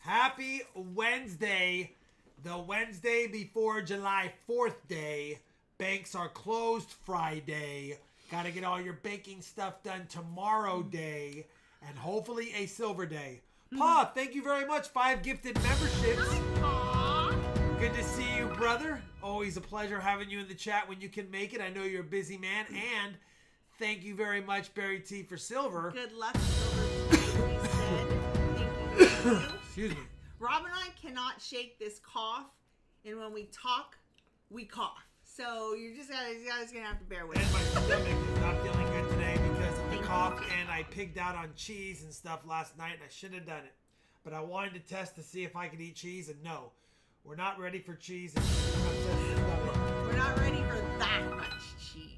Happy Wednesday, the Wednesday before July 4th day. Banks are closed Friday. Got to get all your banking stuff done tomorrow day, and hopefully a silver day. Pa, thank you very much. 5 gifted memberships. Good to see you, brother. Always a pleasure having you in the chat when you can make it. I know you're a busy man. And thank you very much, Barry T, for silver. Good luck, silver. He said. Thank you. Excuse me. Rob and I cannot shake this cough, and when we talk, we cough. So you're just guys gonna have to bear with And it. my stomach is not feeling good today because of the cough, and I pigged out on cheese and stuff last night, and I shouldn't have done it. But I wanted to test to see if I could eat cheese, and no, we're not ready for cheese. We're not ready for that much cheese.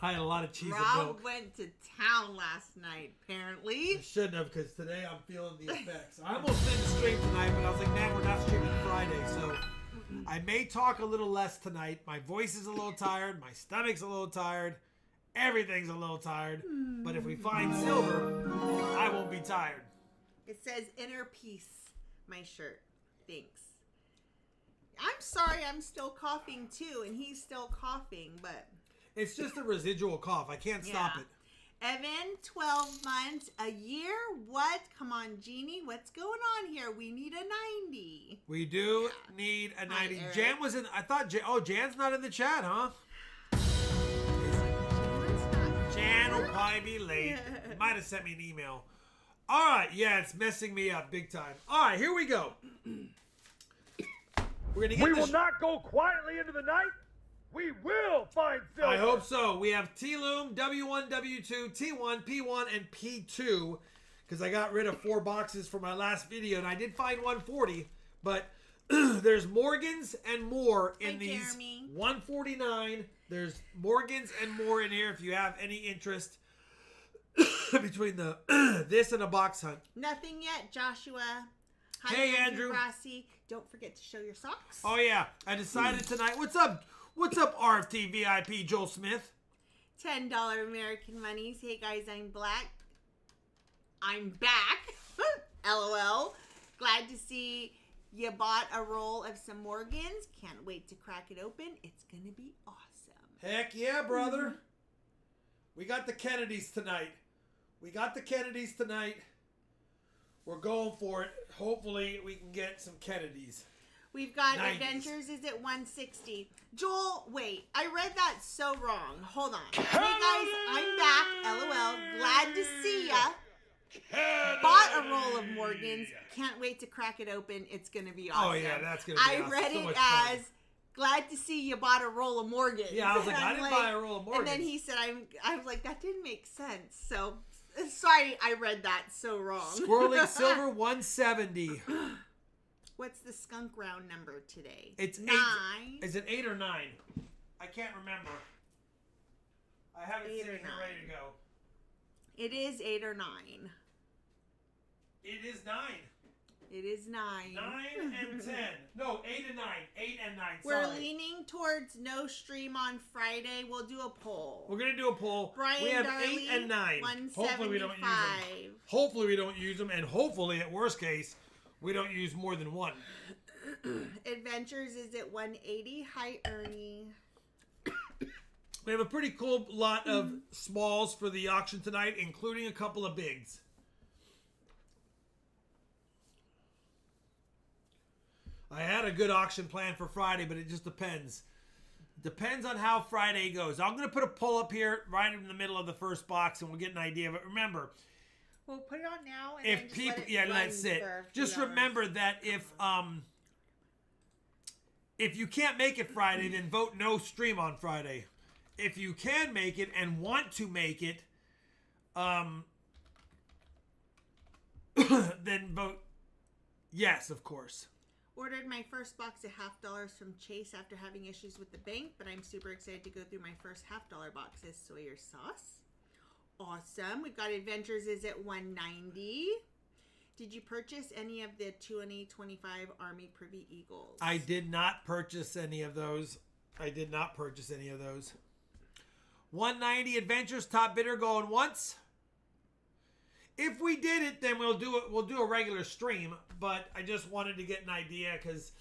I had a lot of cheese and Rob milk. went to town last night, apparently. I shouldn't have, because today I'm feeling the effects. I almost didn't stream tonight, but I was like, man, we're not streaming Friday, so I may talk a little less tonight. My voice is a little tired. My stomach's a little tired. Everything's a little tired. But if we find silver, I won't be tired. It says inner peace, my shirt. Thanks. I'm sorry I'm still coughing too, and he's still coughing, but... It's just a residual cough. I can't stop it. Evan, 12 months, a year? What? Come on, Jeannie. What's going on here? We need a 90. We do need a 90. Eric. Jan was in... I thought... Jan's not in the chat, huh? Jan will probably be late. He might have sent me an email. All right. Yeah, it's messing me up big time. All right, here we go. We're gonna get We will not go quietly into the night. We will find silver. I hope so. We have T-Loom, W1, W2, T1, P1, and P2 because I got rid of 4 boxes for my last video, and I did find 140, but There's Morgan's and more in Hi, these. Jeremy. $149. There's Morgan's and more in here if you have any interest between the this and a box hunt. Nothing yet, Joshua. Hi, Hey, Andrew. Rossi. Don't forget to show your socks. Oh yeah, I decided tonight. What's up? What's up, RFT VIP Joel Smith? $10 American monies. Hey guys, I'm black. I'm back. LOL. Glad to see you bought a roll of some Morgans. Can't wait to crack it open. It's gonna be awesome. Heck yeah, brother. We got the Kennedys tonight. We're going for it. Hopefully we can get some Kennedys. We've got 90s. Adventures is at 160. Joel, wait. I read that so wrong. Hold on. Hey guys, I'm back. LOL. Glad to see ya. Bought a roll of Morgans. Can't wait to crack it open. It's going to be awesome. Oh yeah, that's gonna be I awesome. read So it much fun. as glad to see you bought a roll of Morgans. Yeah, I was like, And I I'm didn't buy a roll of Morgans. And then he said, I was like, that didn't make sense. So sorry, I read that so wrong. Squirrely Silver 170. What's the skunk round number today? It's 9. 8. Is it 8 or 9? I can't remember. I have it 8 or sitting here 9. ready to go. It is 8 or 9. It is 9. It is 9. 9 and 10. No, 8 and 9. 8 and 9. We're Sorry. leaning towards no stream on Friday. We'll do a poll. We're gonna do a poll. Brian we have Darley, 8 and 9. Hopefully we don't use them. 175. Hopefully we don't use them, and hopefully, at worst case, we don't use more than one. Adventures is at 180. Hi, Ernie. We have a pretty cool lot of smalls for the auction tonight, including a couple of bigs. I had a good auction plan for Friday, but it just depends. Depends on how Friday goes. I'm going to put a poll up here right in the middle of the first box, and we'll get an idea. But remember, We'll put it on now. And if then just people, let it yeah, run that's it. for a few Just hours. remember that if you can't make it Friday, then vote no stream on Friday. If you can make it and want to make it, then vote yes, of course. Ordered my first box of $50 from Chase after having issues with the bank, but I'm super excited to go through my first $50 boxes. Sawyer sauce. Awesome. We've got Adventures is at 190. Did you purchase any of the 2025 Army Privy Eagles? I did not purchase any of those. 190 Adventures, top bidder going once. If we did it, then we'll do it. We'll do a regular stream. But I just wanted to get an idea because,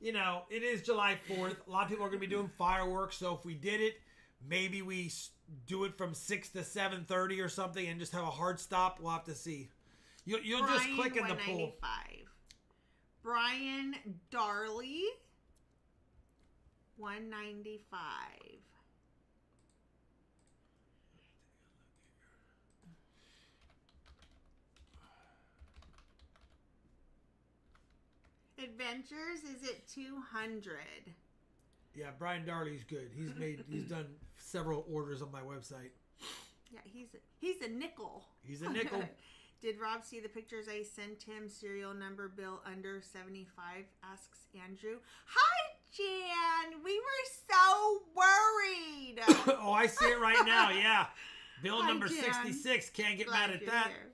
you know, it is July 4th. A lot of people are going to be doing fireworks. So if we did it, maybe we do it from 6 to 7:30 or something and just have a hard stop. We'll have to see. You'll just click in the poll. Brian Darley, 195. Adventures is at 200. Yeah, Brian Darley's good. He's done several orders on my website. Yeah, he's a nickel. He's a nickel. Did Rob see the pictures I sent him? Serial number bill under 75, asks Andrew. Hi, Jan. We were so worried. Oh, I see it right now. Yeah. Bill Hi, number Jan. 66. Can't get Glad mad at you're that. here.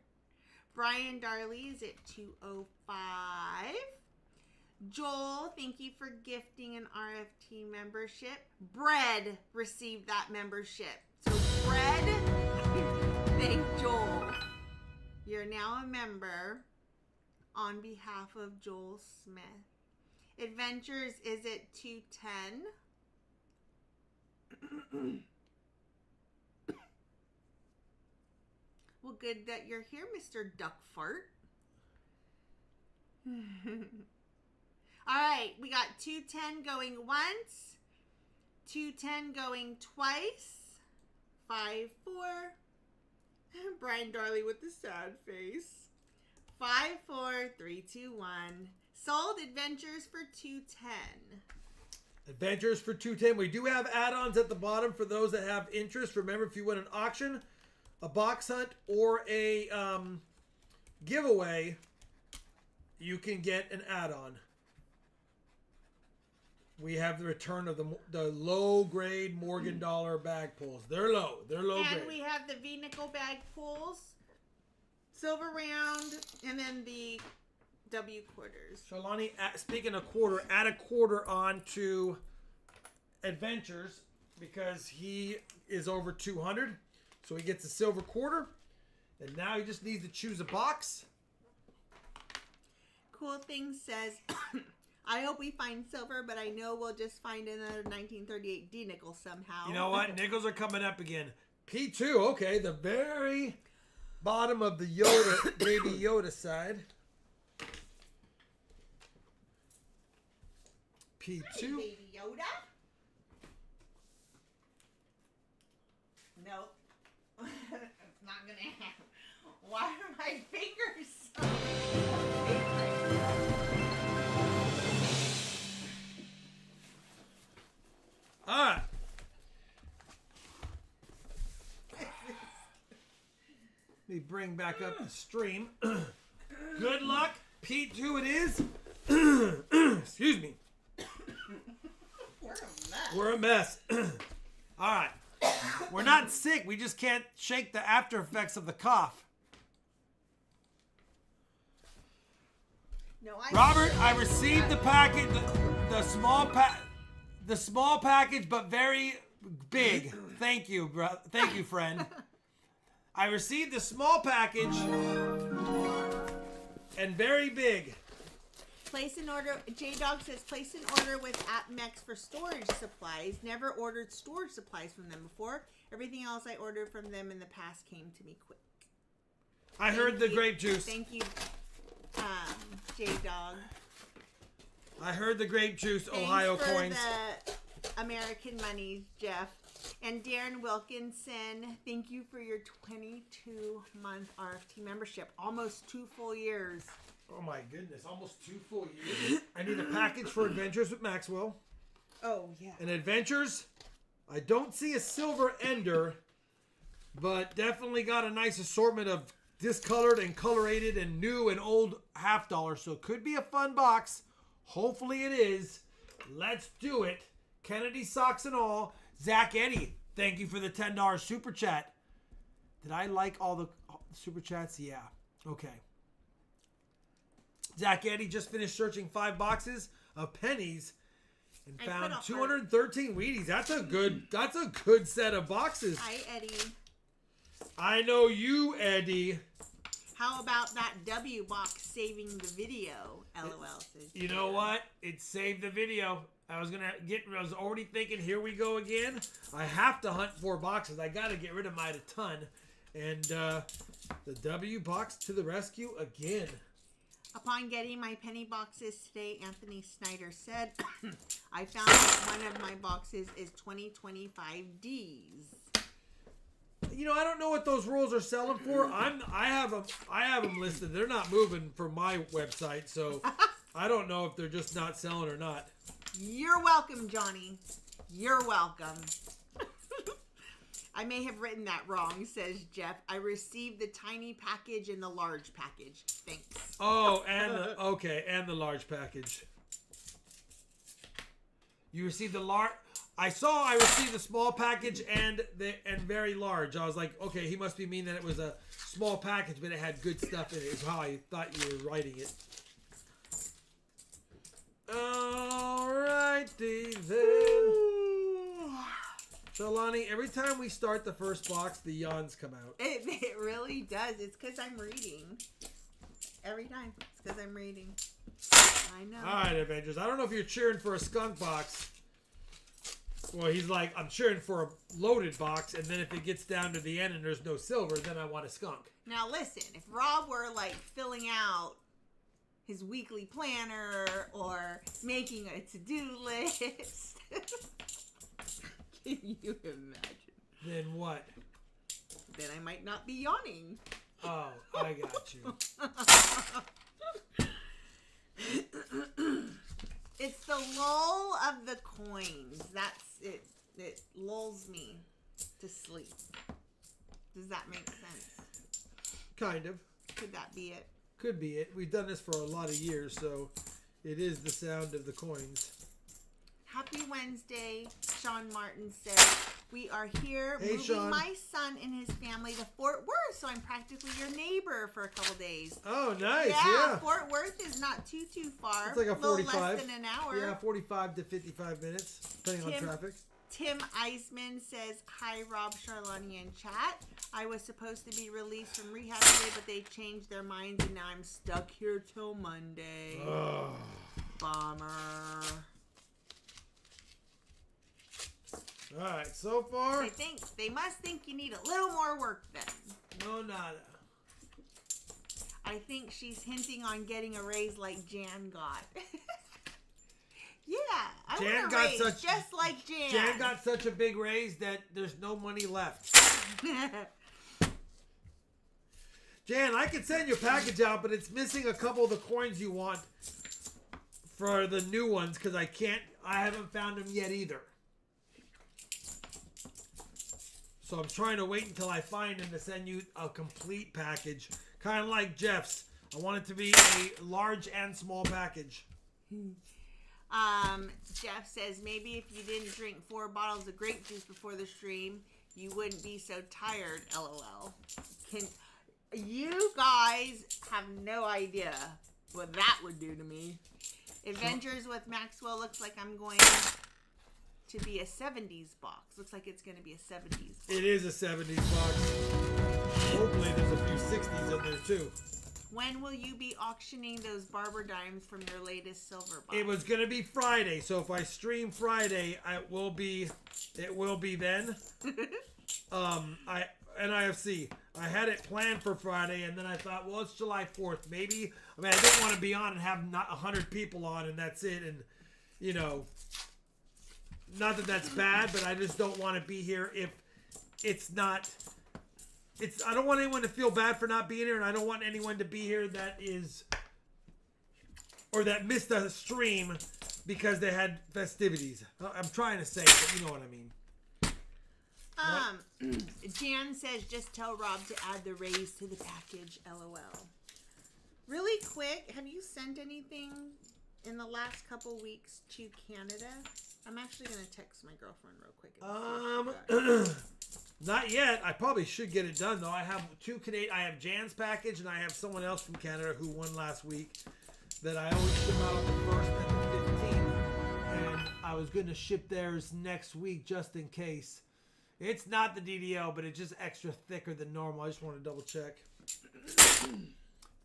Brian Darley is at 205. Joel, thank you for gifting an RFT membership. Bread received that membership. So, Bread, thank Joel. You're now a member on behalf of Joel Smith. Adventures is at 210. Well, good that you're here, Mr. Duckfart. All right, we got 210 going once, 210 going twice, 5-4. Brian Darley with the sad face. 5-4, 3-2-1. Sold. Adventures for 210. Adventures for 210. We do have add-ons at the bottom for those that have interest. Remember, if you win an auction, a box hunt, or a giveaway, you can get an add-on. we have the return of the low grade Morgan dollar bag pulls. They're low. They're low grade. And we have the V-nickel bag pulls, silver round, and then the W quarters. So Lonnie, speaking of quarter, add a quarter on to Adventures because he is over 200. So he gets a silver quarter. And now he just needs to choose a box. Cool Thing says, I hope we find silver, but I know we'll just find another 1938 D-nickel somehow. You know what? Nickels are coming up again. P2, okay, the very bottom of the Yoda, baby Yoda side. P2. Hi, baby Yoda. Nope. It's not going to happen. Why are my fingers so... All right. Let me bring back up the stream. Good luck. P2 it is. Excuse me. We're a mess. All right. We're not sick. We just can't shake the after effects of the cough. No, Robert, I received the packet, the small package, but very big. Thank you, bro. Thank you, friend. I received the small package and very big. Place an order. J-Dog says, place an order with AppMex for storage supplies. Never ordered storage supplies from them before. Everything else I ordered from them in the past came to me quick. I heard the grape juice. Thank you, J-Dog. I heard the grape juice, Thanks Ohio for coins. the American money, Jeff. And Darren Wilkinson, thank you for your 22-month RFT membership. Almost 2 full years. Oh my goodness, almost 2 full years. I need a package for Adventures with Maxwell. Oh, yeah. And Adventures, I don't see a silver ender, but definitely got a nice assortment of discolored and colorated and new and old half dollars. So it could be a fun box. Hopefully it is. Let's do it. Kennedy socks and all. Zach Eddy, thank you for the $10 super chat. Did I like all the super chats? Yeah. Okay. Zach Eddy just finished searching 5 boxes of pennies and found 213 Wheaties. That's a good set of boxes. Hi, Eddie. I know you, Eddie. How about that W box saving the video? LOL says. You know what? It saved the video. I was already thinking, here we go again. I have to hunt 4 boxes. I got to get rid of my ton. And the W box to the rescue again. Upon getting my penny boxes today, Anthony Snyder said, I found that one of my boxes is 2025 Ds. You know, I don't know what those rolls are selling for. I have them listed. They're not moving from my website, so I don't know if they're just not selling or not. You're welcome, Johnny. You're welcome. I may have written that wrong, says Jeff. I received the tiny package and the large package. Thanks. Oh, and the large package. You received the large. I received the small package and very large. I was like, okay, he must be mean that it was a small package, but it had good stuff in it. Is how I thought you were writing it. Alrighty then. So Lonnie, every time we start the first box, the yawns come out. It really does. It's because I'm reading. Every time. It's because I'm reading. I know. Alright, Avengers. I don't know if you're cheering for a skunk box. Well, he's like, I'm cheering for a loaded box, and then if it gets down to the end and there's no silver, then I want a skunk. Now listen, if Rob were like filling out his weekly planner or making a to-do list, can you imagine? Then what? Then I might not be yawning. Oh, I got you. It's the lull of the coins. That's it. It lulls me to sleep. Does that make sense? Kind of. Could that be it? Could be it. We've done this for a lot of years, so it is the sound of the coins. Happy Wednesday, Sean Martin says. We are here Hey, moving Sean. my son and his family to Fort Worth, so I'm practically your neighbor for a couple days. Oh, nice. Yeah, Yeah. Fort Worth is not too far. It's like a 45. little less than an hour. Yeah, 45 to 55 minutes, depending on traffic. Tim Eisman says, hi, Rob, Charlani, and chat. I was supposed to be released from rehab today, but they changed their minds, and now I'm stuck here till Monday. Ugh. Bummer. All right, so far. They must think you need a little more work then. No nada. I think she's hinting on getting a raise like Jan got. Yeah, I Jan want a got raise such- just like Jan. Jan got such a big raise that there's no money left. Jan, I can send your package out, but it's missing a couple of the coins you want for the new ones because I haven't found them yet either. So I'm trying to wait until I find them to send you a complete package. Kind of like Jeff's. I want it to be a large and small package. Jeff says, maybe if you didn't drink 4 bottles of grape juice before the stream, you wouldn't be so tired, LOL. You guys have no idea what that would do to me. Adventures with Maxwell looks like I'm going to be a 70s box. Looks like it's going to be a 70s box. It is a 70s box. Hopefully there's a few 60s in there too. When will you be auctioning those barber dimes from your latest silver box? It was going to be Friday, so if I stream Friday, it will be then. NIFC. I had it planned for Friday, and then I thought, well, it's July 4th. Maybe, I didn't want to be on and have not 100 people on, and that's it. And, not that that's bad, but I just don't want to be here if it's not. I don't want anyone to feel bad for not being here, and I don't want anyone to be here that missed a stream because they had festivities. I'm trying to say, but you know what I mean. Jan says, just tell Rob to add the raise to the package, LOL. Really quick, have you sent anything in the last couple weeks to Canada? I'm actually going to text my girlfriend real quick. Not yet. I probably should get it done, though. I have 2 Canadian. I have Jan's package, and I have someone else from Canada who won last week that I always ship out on the 1st and the 15th. And I was going to ship theirs next week just in case. It's not the DDO, but it's just extra thicker than normal. I just want to double check.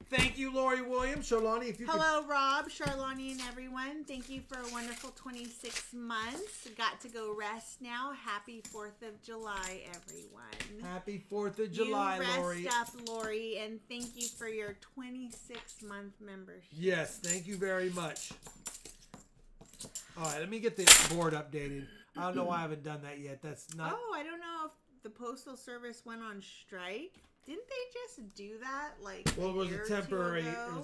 Thank you, Lori Williams. Charlani, if you Hello, Rob, Charlani, and everyone. Thank you for a wonderful 26 months. Got to go rest now. Happy 4th of July, everyone. Happy 4th of July, you Lori. rest up, Lori, and thank you for your 26-month membership. Yes, thank you very much. All right, let me get the board updated. I don't know why I haven't done that yet. That's not... Oh, I don't know if the Postal Service went on strike. Didn't they just do that Well, it was year a or two temporary. ago?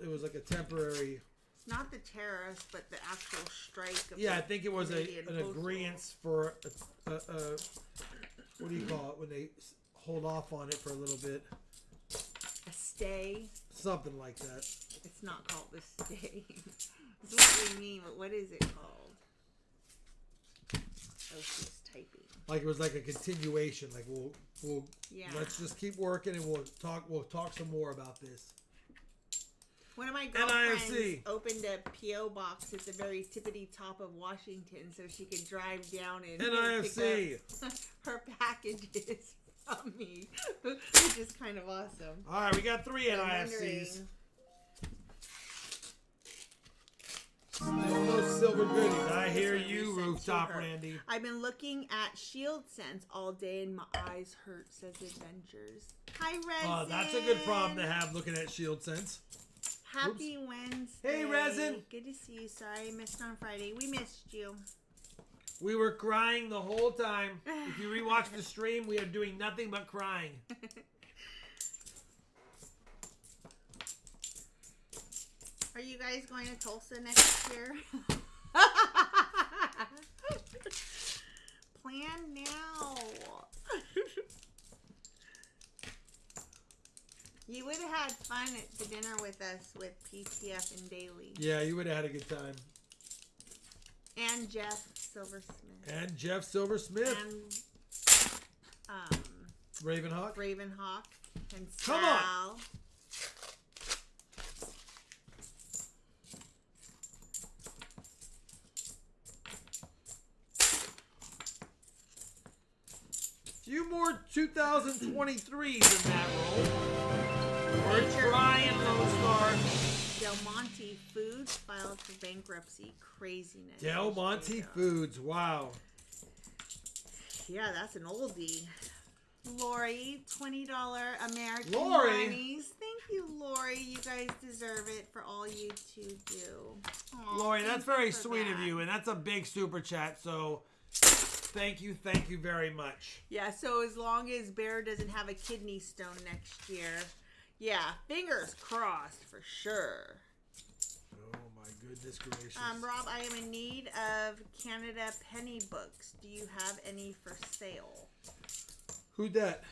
It was like a temporary. Not the terrorists, but the actual strike. Of Yeah, the I think it was an Canadian agreement for what do you call it when they hold off on it for a little bit? A stay. Something like that. It's not called a stay. That's what we mean, but what is it called? Oh, she's typing. Like it was like a continuation. Like we'll let's just keep working and we'll talk some more about this. One of my girlfriends NIFC. opened a P.O. box at the very tippity top of Washington so she could drive down and NIFC. pick up her packages from me, which is kind of awesome. All right, we got 3 I'm NIFCs. wondering- Those silver goodies. I hear This one you, we sent Rooftop to her. Randy. I've been looking at Shield Sense all day and my eyes hurt, says Adventures. Hi, Resin. That's a good problem to have looking at Shield Sense. Happy Wednesday. Hey, Resin. Good to see you. Sorry I missed on Friday. We missed you. We were crying the whole time. If you rewatch the stream, we are doing nothing but crying. Are you guys going to Tulsa next year? Plan now. You would have had fun at the dinner with us with PTF and Daly. Yeah, you would have had a good time. And Jeff Silversmith. And Jeff Silversmith. And Ravenhawk. Ravenhawk. And Sal. Come on. Few more 2023s in that roll. We're trying, Lone Star. Del Monte Foods filed for bankruptcy. Craziness. Del Monte Foods. Wow. Yeah, that's an oldie. Lori, $20 American Lori. Honeys. Thank you, Lori. You guys deserve it for all you two do. Aw, Lori, that's very for sweet of that. you, and that's a big super chat, so thank you very much. Yeah, so as long as Bear doesn't have a kidney stone next year, yeah, fingers crossed for sure. Oh my goodness gracious. Rob, I am in need of Canada penny books. Do you have any for sale? Who that?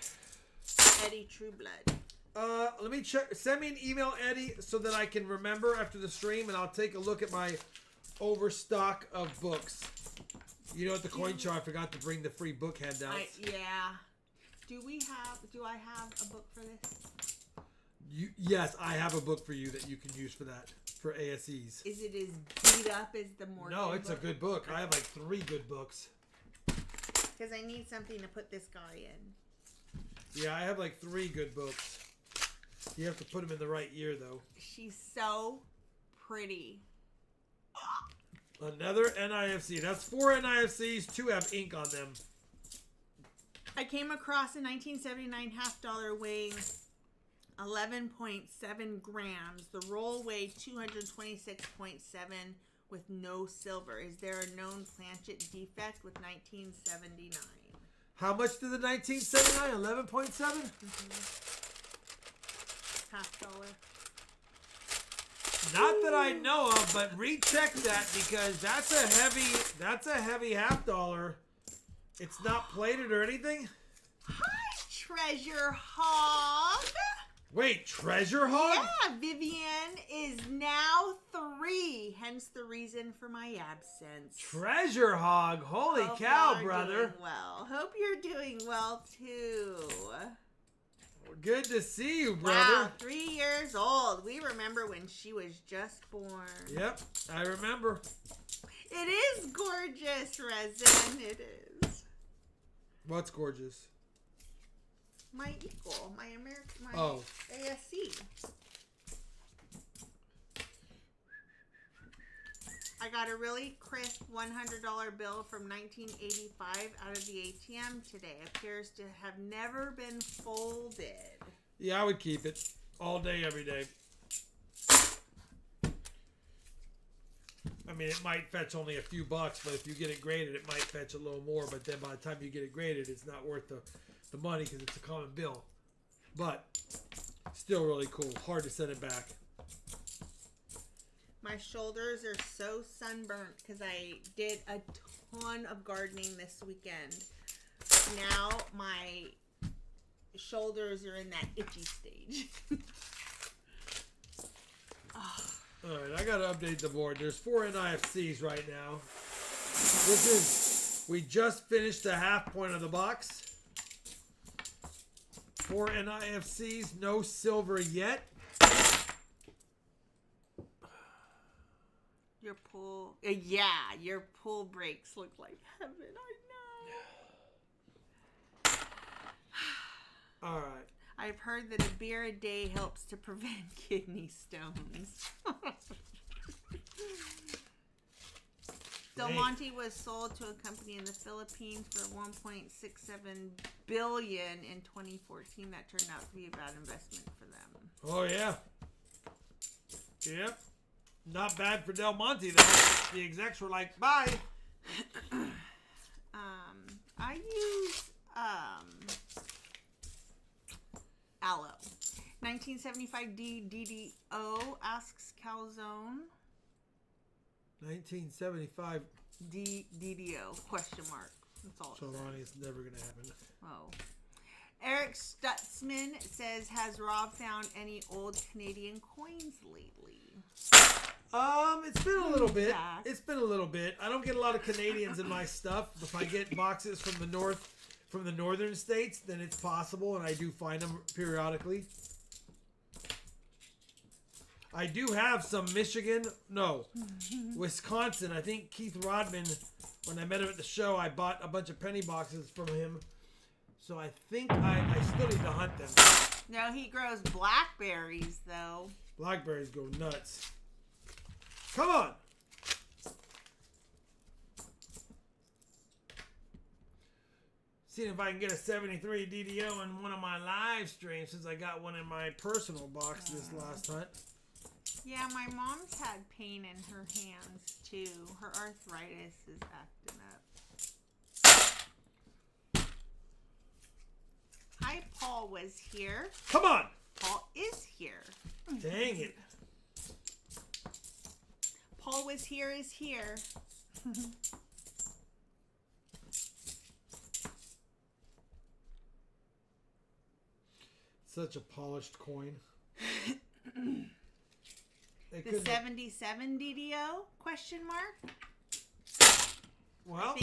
Eddie Trueblood. Let me check. Send me an email, Eddie, so that I can remember after the stream, and I'll take a look at my overstock of books. You know, at the coin show, I forgot to bring the free book handouts. Yeah. Do I have a book for this? Yes, I have a book for you that you can use for that, for ASEs. Is it as beat up as the Morgan No, it's book? a good book. I have like 3 good books. Because I need something to put this guy in. Yeah, I have like 3 good books. You have to put them in the right year, though. She's so pretty. Another NIFC. That's 4 NIFCs. 2 have ink on them. I came across a 1979 half-dollar weighing 11.7 grams. The roll weighed 226.7 with no silver. Is there a known planchet defect with 1979? How much did the 1979? 11.7? Half-dollar. Not that I know of, but recheck that because that's a heavy half-dollar. It's not plated or anything. Hi, Treasure Hog. Wait, Treasure Hog? Yeah, Vivian is now 3, hence the reason for my absence. Treasure Hog. Holy Hope cow, you're brother. doing well. Hope you're doing well too. Good to see you, brother. Wow, 3 years old. We remember when she was just born. Yep, I remember. It is gorgeous, Resin. It is. What's gorgeous? My equal, my American, my Oh. ASC. I got a really crisp $100 bill from 1985 out of the ATM today. Appears to have never been folded. Yeah, I would keep it all day, every day. I mean, it might fetch only a few bucks, but if you get it graded, it might fetch a little more. But then by the time you get it graded, it's not worth the money because it's a common bill. But still really cool. Hard to send it back. My shoulders are so sunburnt because I did a ton of gardening this weekend. Now my shoulders are in that itchy stage. Alright, I gotta update the board. There's 4 NIFCs right now. We just finished the half point of the box. 4 NIFCs, no silver yet. Your pool, your pool breaks look like heaven. I know. Alright. I've heard that a beer a day helps to prevent kidney stones. Del Monte was sold to a company in the Philippines for $1.67 billion in 2014. That turned out to be a bad investment for them. Oh, yeah. Yep. Not bad for Del Monte, though. The execs were like, bye. I use aloe. 1975 DDO asks Calzone. 1975. DDO question mark. That's all it says. Ronnie, it's never going to happen. Oh. Eric Stutzman says, has Rob found any old Canadian coins lately? It's been a little bit. Jack. It's been a little bit. I don't get a lot of Canadians in my stuff. If I get boxes from the northern states, then it's possible, and I do find them periodically. I do have some Wisconsin. I think Keith Rodman, when I met him at the show, I bought a bunch of penny boxes from him. So I think I still need to hunt them. No, he grows blackberries, though. Blackberries go nuts. Come on! Seeing if I can get a 73 DDO in one of my live streams, since I got one in my personal box this last hunt. Yeah, my mom's had pain in her hands, too. Her arthritis is acting up. Hi, Paul was here. Come on! Paul is here. Dang it. Paul was here is here. Such a polished coin. The 77 DDO? Question mark? Well,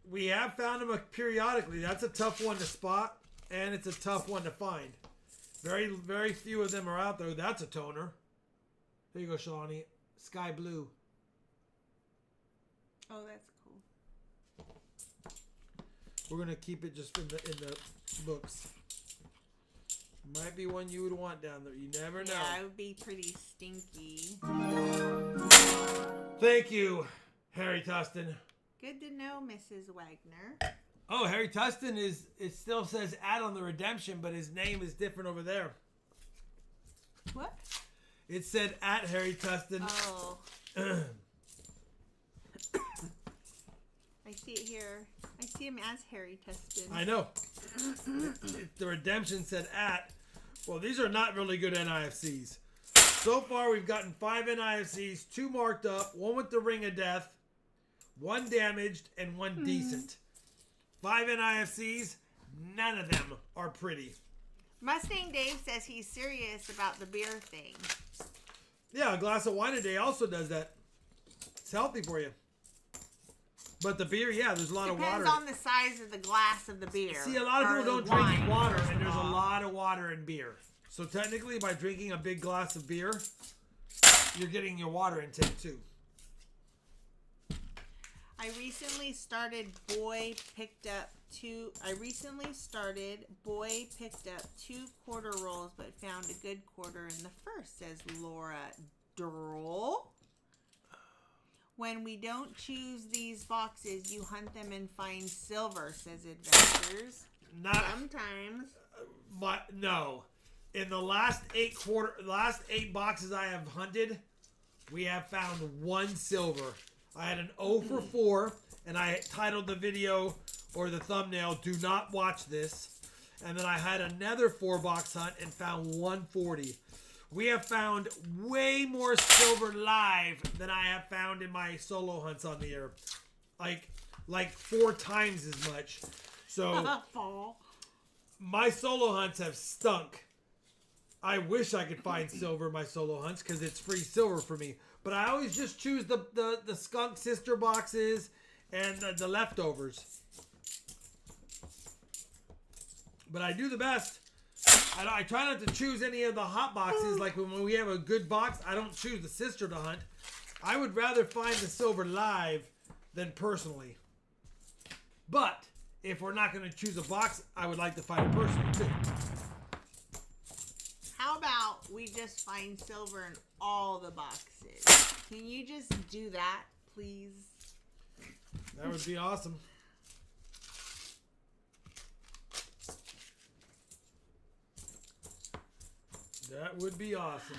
we have found them periodically. That's a tough one to spot, and it's a tough one to find. Very, very few of them are out there. That's a toner. There you go, Shalani. Sky blue. Oh, that's cool. We're gonna keep it just in the books. Might be one you would want down there. You never know. Yeah, it would be pretty stinky. Thank you, Harry Tustin. Good to know, Mrs. Wagner. Oh, Harry Tustin it still says add on the redemption, but his name is different over there. What? It said at Harry Tustin. Oh. I see it here. I see him as Harry Tustin. I know. The redemption said at. Well, these are not really good NIFCs. So far, we've gotten 5 NIFCs, 2 marked up, 1 with the Ring of Death, 1 damaged, and 1 decent. 5 NIFCs, none of them are pretty. Mustang Dave says he's serious about the beer thing. Yeah, a glass of wine a day also does that. It's healthy for you. But the beer, yeah, there's a lot of water. Depends on the size of the glass of the beer. See, a lot of people don't wine, drink water, and there's a lot of water in beer. So technically, by drinking a big glass of beer, you're getting your water intake too. I recently started Boy picked up 2 quarter rolls, but found a good quarter in the first, says Laura Durrell. When we don't choose these boxes, you hunt them and find silver, says Adventures. Sometimes. No. In the last 8 boxes I have hunted, we have found 1 silver. I had an 0 for 4, and I titled the video or the thumbnail, "Do not watch this." And then I had another 4-box hunt and found 140. We have found way more silver live than I have found in my solo hunts on the air. Like 4 times as much. So my solo hunts have stunk. I wish I could find silver in my solo hunts because it's free silver for me. But I always just choose the skunk sister boxes and the leftovers. But I do the best. I try not to choose any of the hot boxes. Like when we have a good box, I don't choose the sister to hunt. I would rather find the silver live than personally. But if we're not going to choose a box, I would like to find it personally too. How about we just find silver in all the boxes? Can you just do that, please? That would be awesome. That would be awesome.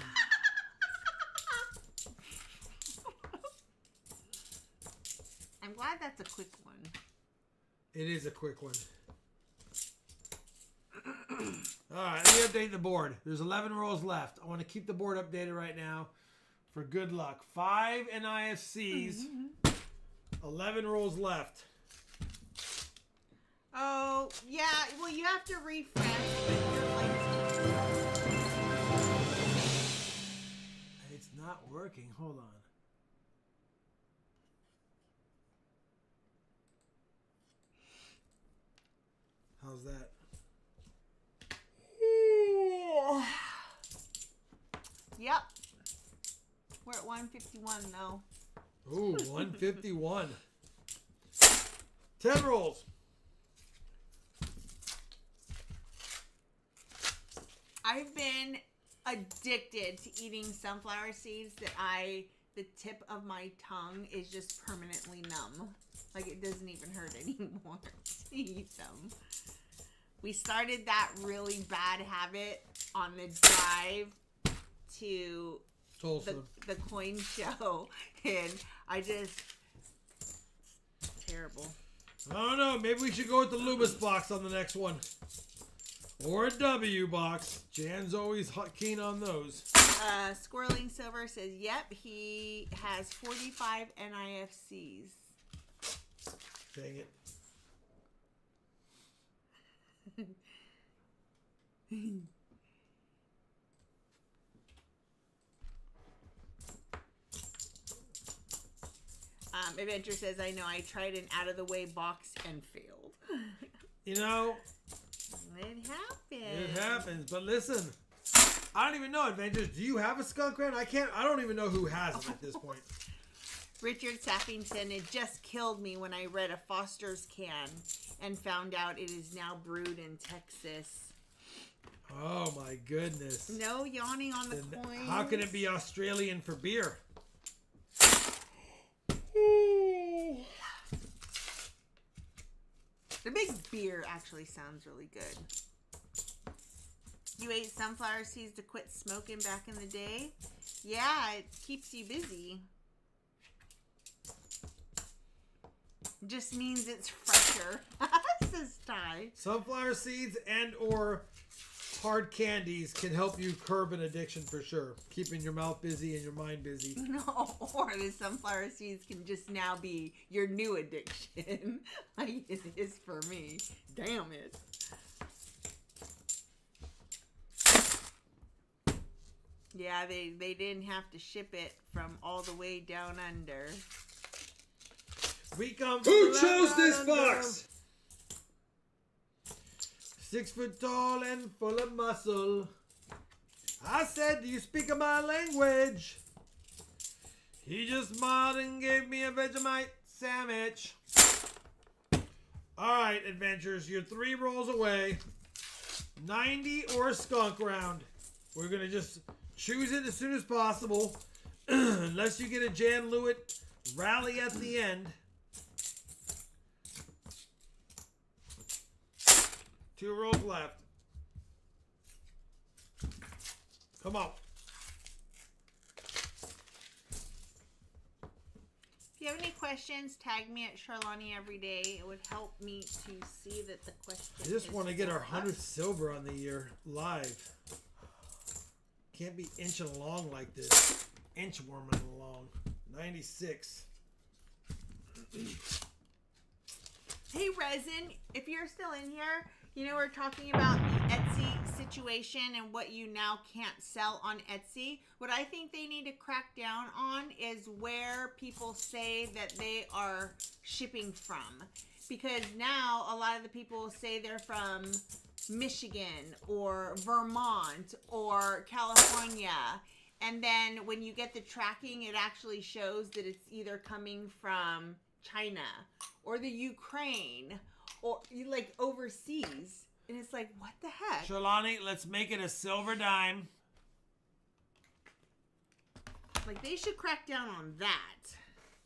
I'm glad that's a quick one. It is a quick one. Alright, let me update the board. There's 11 rolls left. I want to keep the board updated right now for good luck. 5 NIFCs. 11 rolls left. Oh, yeah. Well, you have to refresh. It's not working. Hold on. How's that? Yep. We're at 151 though. Ooh, 151. 10 rolls. I've been addicted to eating sunflower seeds that the tip of my tongue is just permanently numb. Like it doesn't even hurt anymore to eat them. We started that really bad habit on the drive to the coin show, and it's terrible. I don't know. Maybe we should go with the Lubus box on the next one. Or a W box. Jan's always keen on those. Squirreling Silver says, yep, he has 45 NIFCs. Dang it. Adventure says, I know, I tried an out-of-the-way box and failed. You know, it happens. It happens. But listen, I don't even know, Adventures. Do you have a skunk round? I don't even know who has them at this point. Richard Sappington, it just killed me when I read a Foster's can and found out it is now brewed in Texas. Oh my goodness. No yawning on the coins. How can it be Australian for beer? The big beer actually sounds really good. You ate sunflower seeds to quit smoking back in the day? Yeah, it keeps you busy. Just means it's fresher. Says Ty. Sunflower seeds and or hard candies can help you curb an addiction for sure. Keeping your mouth busy and your mind busy. No, or the sunflower seeds can just now be your new addiction. Like it is for me. Damn it. Yeah, they didn't have to ship it from all the way down under. We come from Who the chose land this down box? 6 foot tall and full of muscle. I said, do you speak my language? He just smiled and gave me a Vegemite sandwich. Alright, adventurers, you're 3 rolls away. 90 or a skunk round. We're going to just choose it as soon as possible. Unless you get a Jan Lewitt rally at the end. 2 rolls left. Come on. If you have any questions, tag me at Charlani every day. It would help me to see that the question I just want to get our up. 100th silver on the year live. Can't be inching along like this. Inchworming along. 96. Hey, Resin, if you're still in here, you know we're talking about the Etsy situation and what you now can't sell on Etsy. What I think they need to crack down on is where people say that they are shipping from. Because now a lot of the people say they're from Michigan or Vermont or California. And then when you get the tracking, it actually shows that it's either coming from China or the Ukraine or like overseas. And it's like, what the heck? Shalani, let's make it a silver dime. Like, they should crack down on that.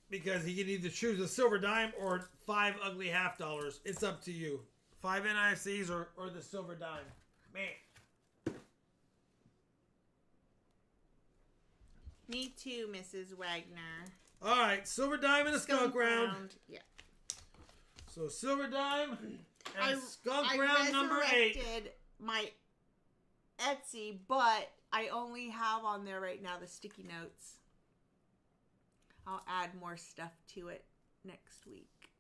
Because he can either choose a silver dime or 5 ugly $half. It's up to you. 5 NIFCs or the silver dime. Man. Me too, Mrs. Wagner. All right, silver dime and a skunk round. Yeah. So silver dime and skunk round number 8. I resurrected my Etsy, but I only have on there right now the sticky notes. I'll add more stuff to it next week.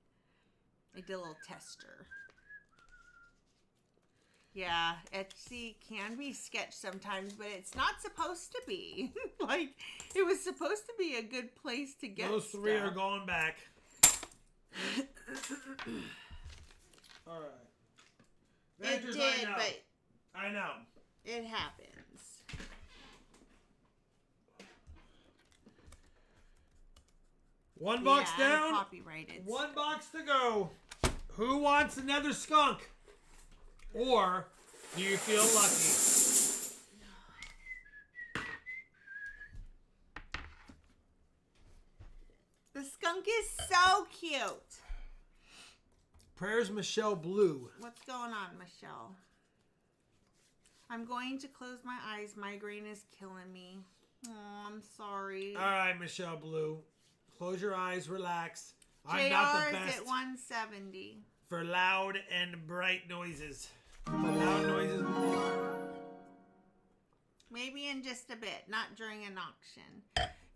I did a little tester. Yeah, Etsy can be sketch sometimes, but it's not supposed to be. Like, it was supposed to be a good place to get Those 3 stuff. are going back. All right. Ventures, it did, but I know. it happens. One box Yeah, down. copyrighted. One box to go. Who wants another skunk? Or do you feel lucky? The skunk is so cute. Prayers Michelle Blue. What's going on, Michelle? I'm going to close my eyes. Migraine is killing me. Oh, I'm sorry. All right, Michelle Blue. Close your eyes, relax. JR I'm not the is best at 170. for loud and bright noises. For loud noises. Maybe in just a bit, not during an auction.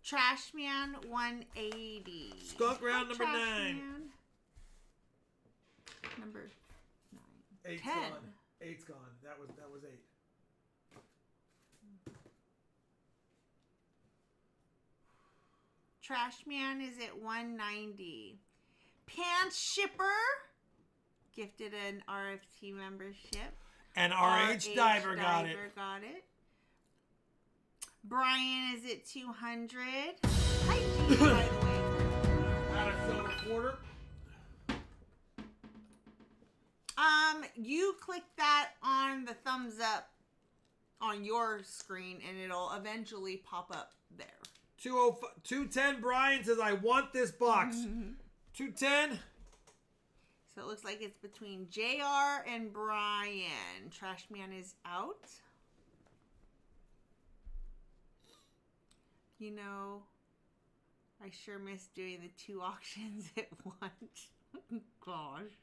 Trash Man 180. Skunk round number Trash 9. Man. Number 9. 8's 10. gone. 8's gone. That was 8. Trash Man is at 190. Pants Shipper gifted an RFT membership. And RH Diver got it. Brian is at 200. Hi, Gina, by the way. Out of silver quarter. You click that on the thumbs up on your screen, and it'll eventually pop up there. 210 Brian says, I want this box. 210. So it looks like it's between JR and Brian. Trash Man is out. You know, I sure miss doing the 2 auctions at once. Gosh.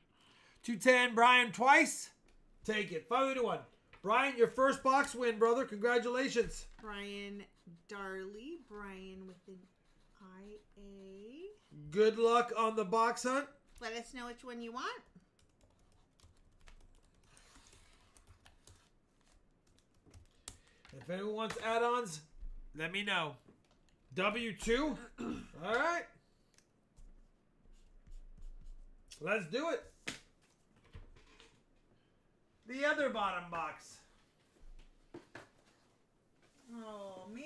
210 Brian twice. Take it. 5-1. Brian, your first box win, brother. Congratulations. Brian Darley. Brian with an IA. Good luck on the box hunt. Let us know which one you want. If anyone wants add-ons, let me know. W2. All right. Let's do it. The other bottom box. Oh, man.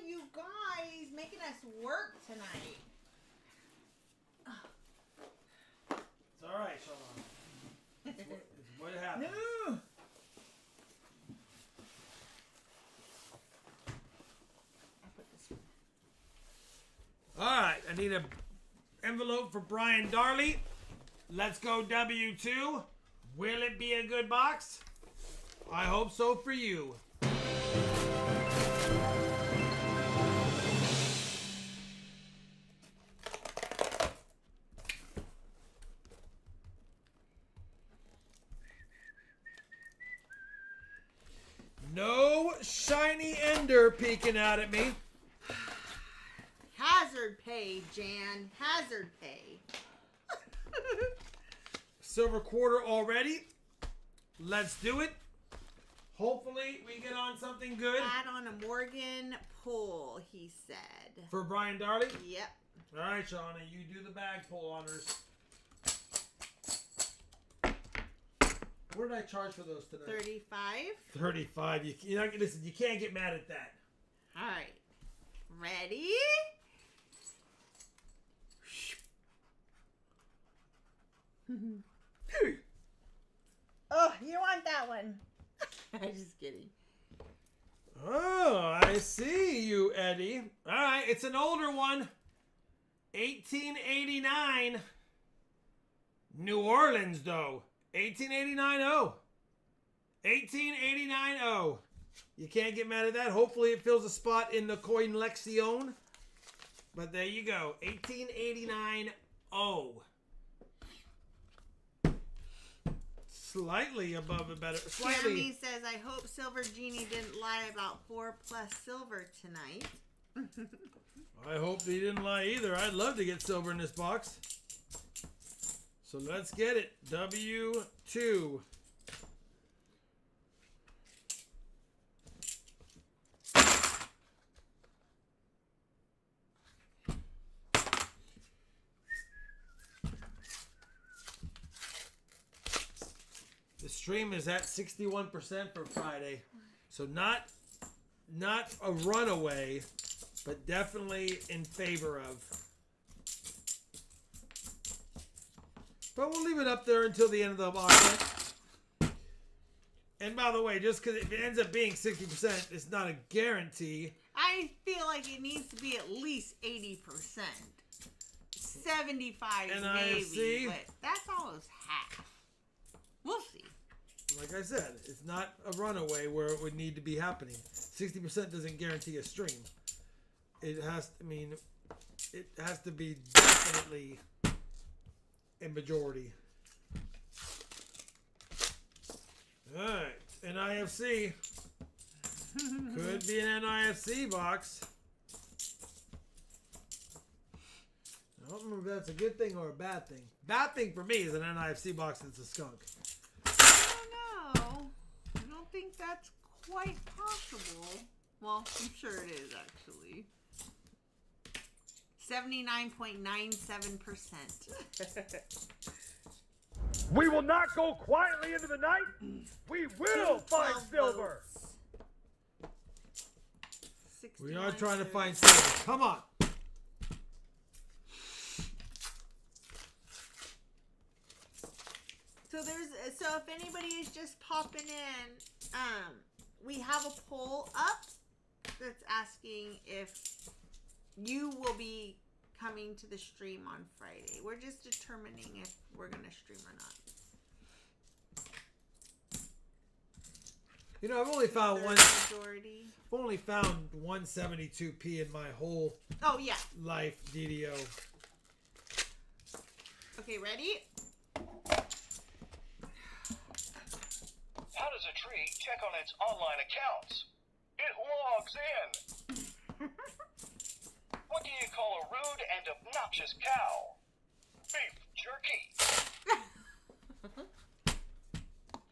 You guys making us work tonight. It's all right, Sean. It's what happens. No. All right, I need an envelope for Brian Darley. Let's go W2. Will it be a good box? I hope so for you. No shiny ender peeking out at me. Hazard pay, Jan. Hazard pay. Silver quarter already. Let's do it. Hopefully we get on something good. Add on a Morgan pull, he said. For Brian Darley? Yep. All right, Shauna, you do the bag pull honors. What did I charge for those tonight? 35. 35. You know, listen, you can't get mad at that. All right. Ready? Oh, you want that one. I'm just kidding. Oh, I see you, Eddie. All right, it's an older one. 1889. New Orleans, though. 1889-0. 1889-0. You can't get mad at that. Hopefully it fills a spot in the coin Lexion. But there you go. 1889-0. Slightly above a better. Slightly. Jeremy says, I hope Silver Genie didn't lie about 4+ silver tonight. I hope he didn't lie either. I'd love to get silver in this box. So let's get it. W2. Stream is at 61% for Friday. So not a runaway, but definitely in favor of. But we'll leave it up there until the end of the market. And by the way, just because if it ends up being 60%, it's not a guarantee. I feel like it needs to be at least 80%. 75 maybe, but that's almost half. We'll see. Like I said, it's not a runaway where it would need to be happening. 60% doesn't guarantee a stream. It has to be definitely a majority. Alright, NIFC. Could be an NIFC box. I don't remember if that's a good thing or a bad thing. Bad thing for me is an NIFC box that's a skunk. I don't know. I don't think that's quite possible. Well, I'm sure it is actually. 79.97%. We will not go quietly into the night. We will find silver. We are trying to find silver. Come on. So if anybody is just popping in, we have a poll up that's asking if you will be coming to the stream on Friday. We're just determining if we're gonna stream or not. You know, I've only found majority. I've only found 172p in my whole life DDO. Okay, ready? How does a tree check on its online accounts? It logs in. What do you call a rude and obnoxious cow? Beef jerky.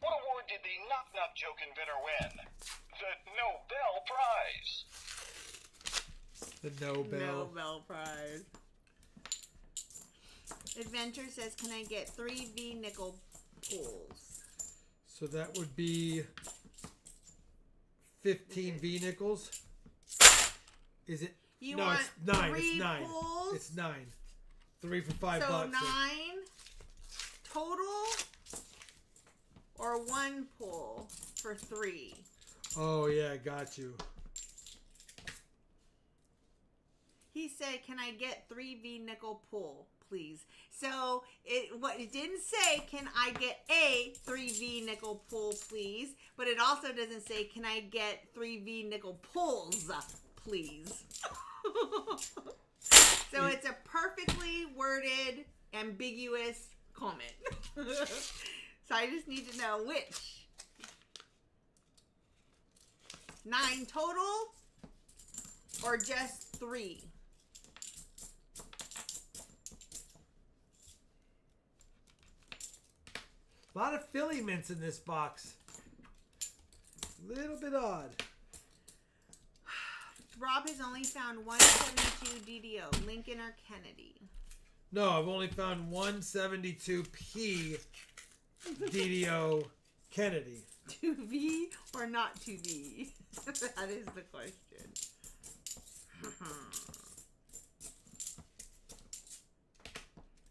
What award did the Knock Knock joke inventor win? The Nobel Prize. The Nobel Prize. Adventure says, can I get 3 V nickel pulls? So that would be 15 V nickels. Is it? No, it's 9. It's 9. Pulls? It's 9. 3 for $5. So 9 total, or 1 pull for 3. Oh yeah, got you. He said, "Can I get 3 V nickel pull, please?" So it didn't say, "Can I get a 3 V nickel pull, please?" But it also doesn't say, "Can I get 3 V nickel pulls, please?" So it's a perfectly worded, ambiguous comment. So I just need to know which. 9 total, or just 3? A lot of Philly mints in this box. Little bit odd. Rob has only found 172 DDO, Lincoln or Kennedy. No, I've only found 172p DDO Kennedy. 2V or not 2V? That is the question.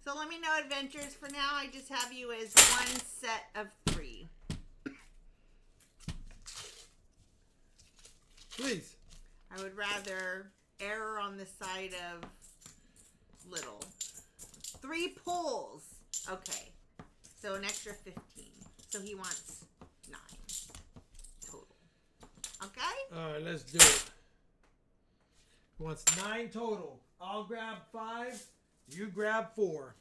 So let me know, adventures. For now, I just have you as 1 set of 3. Please. I would rather err on the side of little. 3 pulls. Okay. So an extra 15. So he wants 9 total. Okay? Alright, let's do it. He wants 9 total. I'll grab 5. You grab 4.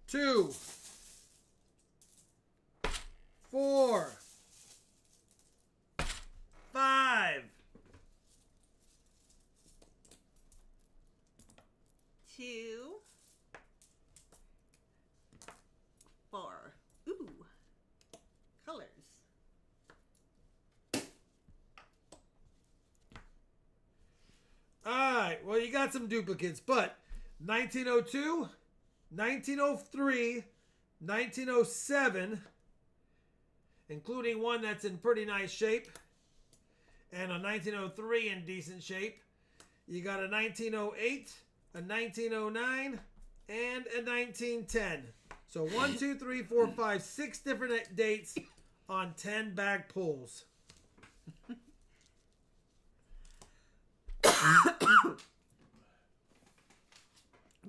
2. 4. 5. 2. 4. Ooh. Colors. Alright, well, you got some duplicates, but 1902, 1903, 1907, including one that's in pretty nice shape, and a 1903 in decent shape. You got a 1908, a 1909, and a 1910. So 1, 2, 3, 4, 5, 6 different dates on 10 bag pulls.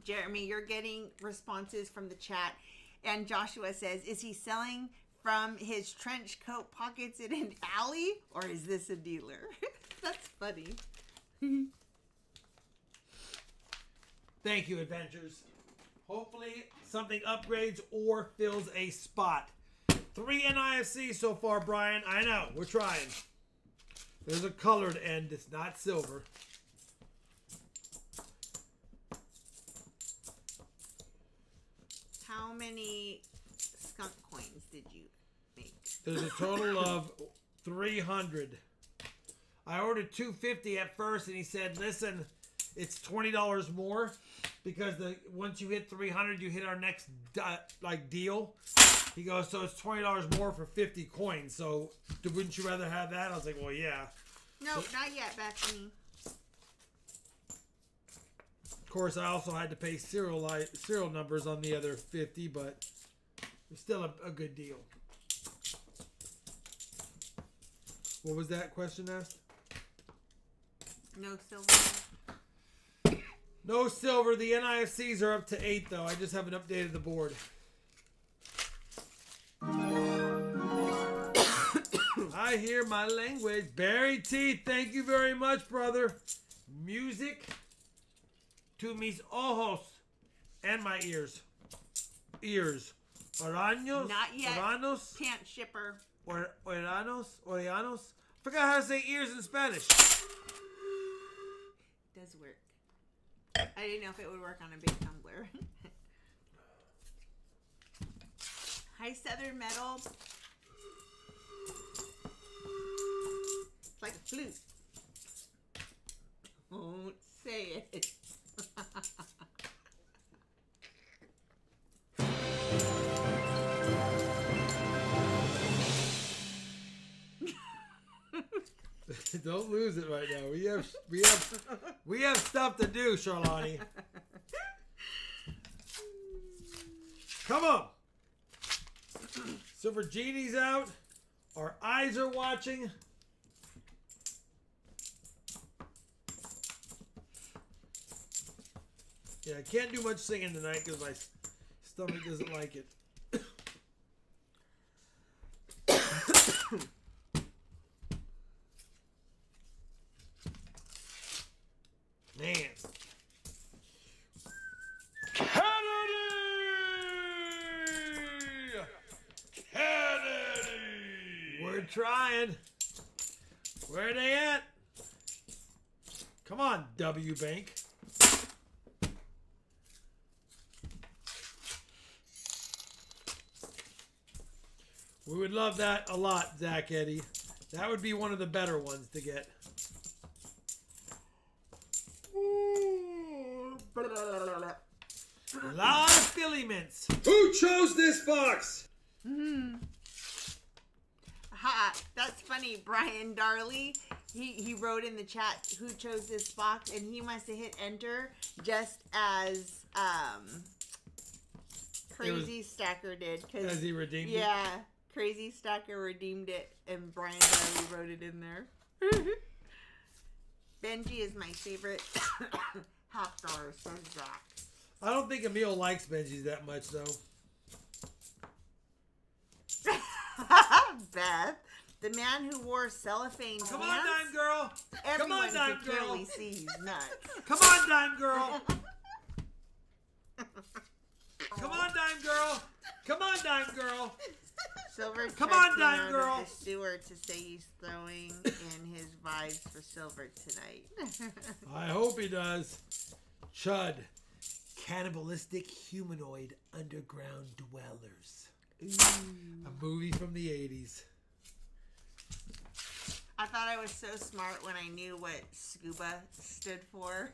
Jeremy, you're getting responses from the chat. And Joshua says, is he selling from his trench coat pockets in an alley? Or is this a dealer? That's funny. Thank you, Adventures. Hopefully something upgrades or fills a spot. 3 NIFC so far, Brian. I know. We're trying. There's a colored end. It's not silver. How many skunk coins did you make? There's a total of 300. I ordered 250 at first, and he said, listen, it's $20 more because once you hit 300, you hit our next deal. He goes, so it's $20 more for 50 coins. So wouldn't you rather have that? I was like, well, yeah. No, not yet, Bethany. Of course, I also had to pay serial numbers on the other 50, but it's still a good deal. What was that question asked? No silver. No silver. The NIFCs are up to 8, though. I just haven't updated the board. I hear my language. Barry T, thank you very much, brother. Music to mis ojos and my ears. Ears. Oranos? Not yet. Oranos? Can't shipper. Oranos? Orianos? Forgot how to say ears in Spanish. Does work. I didn't know if it would work on a big tumbler. Hi, Southern Metal. It's like a flute. Don't say it. Don't lose it right now. We have stuff to do, Charlani. Come on. Silver Genie's out. Our eyes are watching. Yeah, I can't do much singing tonight because my stomach doesn't like it. Man. Kennedy! We're trying. Where are they at? Come on, W Bank. We would love that a lot, Zach Eddie. That would be one of the better ones to get. A lot of Philly mints. Who chose this box? Ha! That's funny. Brian Darley, he wrote in the chat who chose this box, and he must have hit enter just as Crazy Stacker did. As he redeemed it? Yeah, Crazy Stacker redeemed it, and Brian Darley wrote it in there. Benji is my favorite half star, says Zach. I don't think Emil likes Benji's that much, though. Beth, the man who wore cellophane Come pants. on, Dime Girl. Come on, Everyone Dime could Girl. clearly see he's nuts. Come on, Dime Girl. Come on, Dime Girl. Come on, Dime Girl. Silver Come on, checked me Dime out of Girl. the sewer to say he's throwing in his vibes for Silver tonight. I hope he does. Chud. Cannibalistic humanoid underground dwellers. A movie from the 80s. I thought I was so smart when I knew what SCUBA stood for.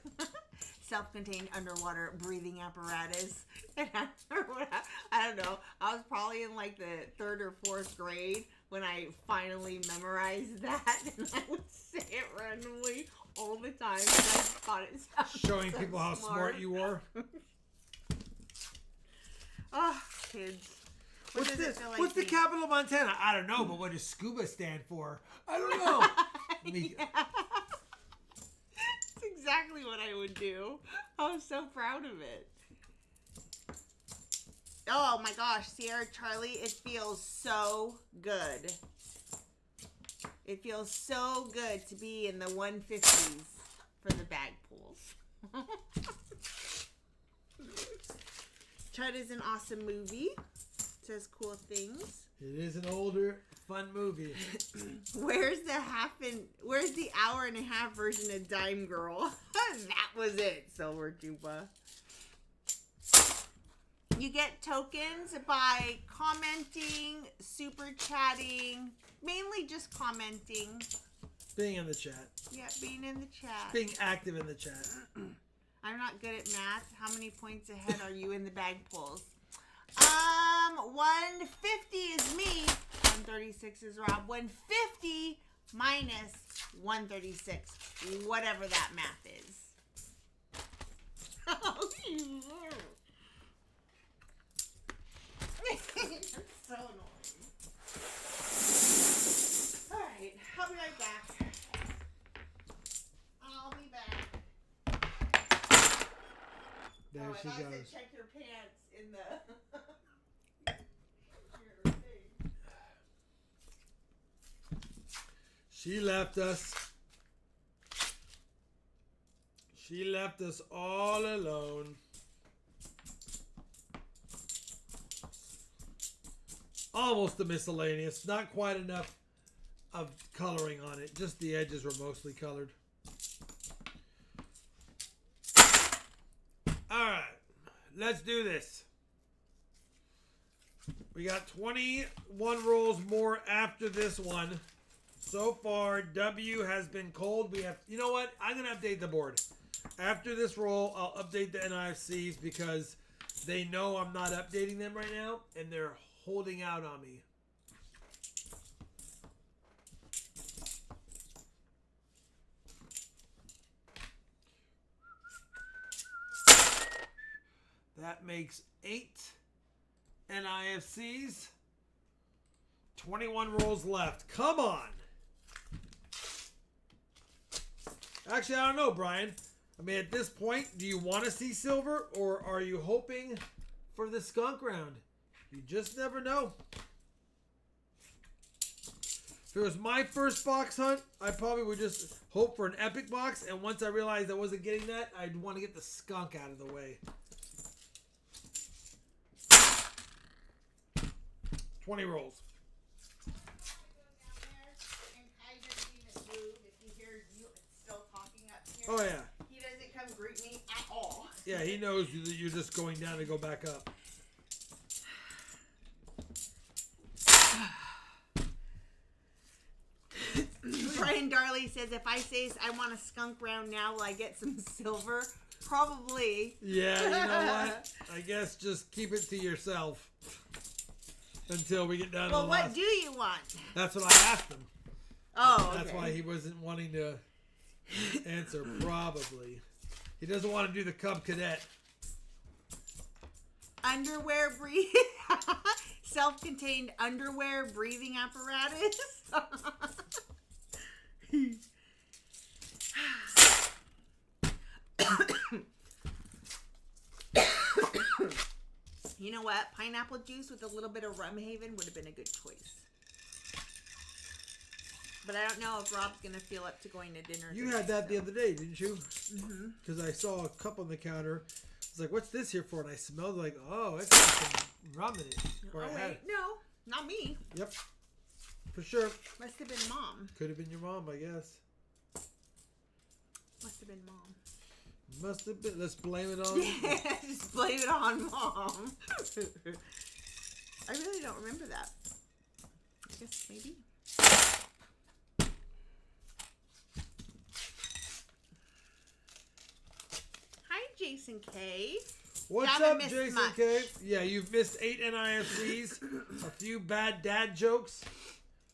Self-contained underwater breathing apparatus. And I don't know. I was probably in like the 3rd or 4th grade when I finally memorized that, and I would say it randomly all the time. And I thought it sounded Showing so people how smart you are. Oh, kids. What What's does it this? feel like What's the being- capital of Montana? I don't know, but what does scuba stand for? I don't know. Yeah. That's exactly what I would do. I was so proud of it. Oh my gosh, Sierra Charlie, it feels so good. It feels so good to be in the 150s for the bag pulls. Chud is an awesome movie. Says cool things. It is an older, fun movie. Where's the hour and a half version of Dime Girl? That was it, Silver Tuba. You get tokens by commenting, super chatting, mainly just commenting. Being in the chat. Yeah, being in the chat. Being active in the chat. I'm not good at math. How many points ahead are you in the bag pulls? 150 is me. 136 is Rob. 150 minus 136. Whatever that math is. That's so annoying. Alright, I'll be right back. I'll be back. There Oh, she and I goes. said check your pants in the your thing. She left us. She left us all alone. Almost a miscellaneous. Not quite enough of coloring on it. Just the edges were mostly colored. Alright. Let's do this. We got 21 rolls more after this one. So far, W has been cold. We have, you know what? I'm going to update the board. After this roll, I'll update the NIFCs because they know I'm not updating them right now, and they're holding out on me. That makes 8 NIFCs. 21 rolls left. Come on. Actually, I don't know, Brian. I mean, at this point, do you want to see silver, or are you hoping for the skunk round? You just never know. If it was my first box hunt, I probably would just hope for an epic box, and once I realized I wasn't getting that, I'd want to get the skunk out of the way. 20 rolls. Oh, yeah. He doesn't come greet me at all. Yeah, he knows that you're just going down to go back up. Brian Darley says, if I say I want a skunk round now, will I get some silver? Probably. Yeah, you know what? I guess just keep it to yourself until we get down to the Well, what last. do you want? That's what I asked him. Oh, okay. That's why he wasn't wanting to answer, probably. He doesn't want to do the Cub Cadet. Underwear breathing. Self-contained underwear breathing apparatus. You know what? Pineapple juice with a little bit of Rum Haven would have been a good choice. But I don't know if Rob's going to feel up to going to dinner. You today, had that the so. other day, didn't you? Mm-hmm. Because I saw a cup on the counter. I was like, what's this here for? And I smelled like, oh, it's got some rum in it. Or Oh, I had wait. it. No, not me. Yep. For sure. Must have been Mom. Could have been your mom, I guess. Must have been Mom. Must have been. Let's blame it on. Just blame it on Mom. I really don't remember that. I guess maybe. Hi, Jason K. What's Haven't up, missed Jason much. K? Yeah, you've missed 8 NIFCs, a few bad dad jokes,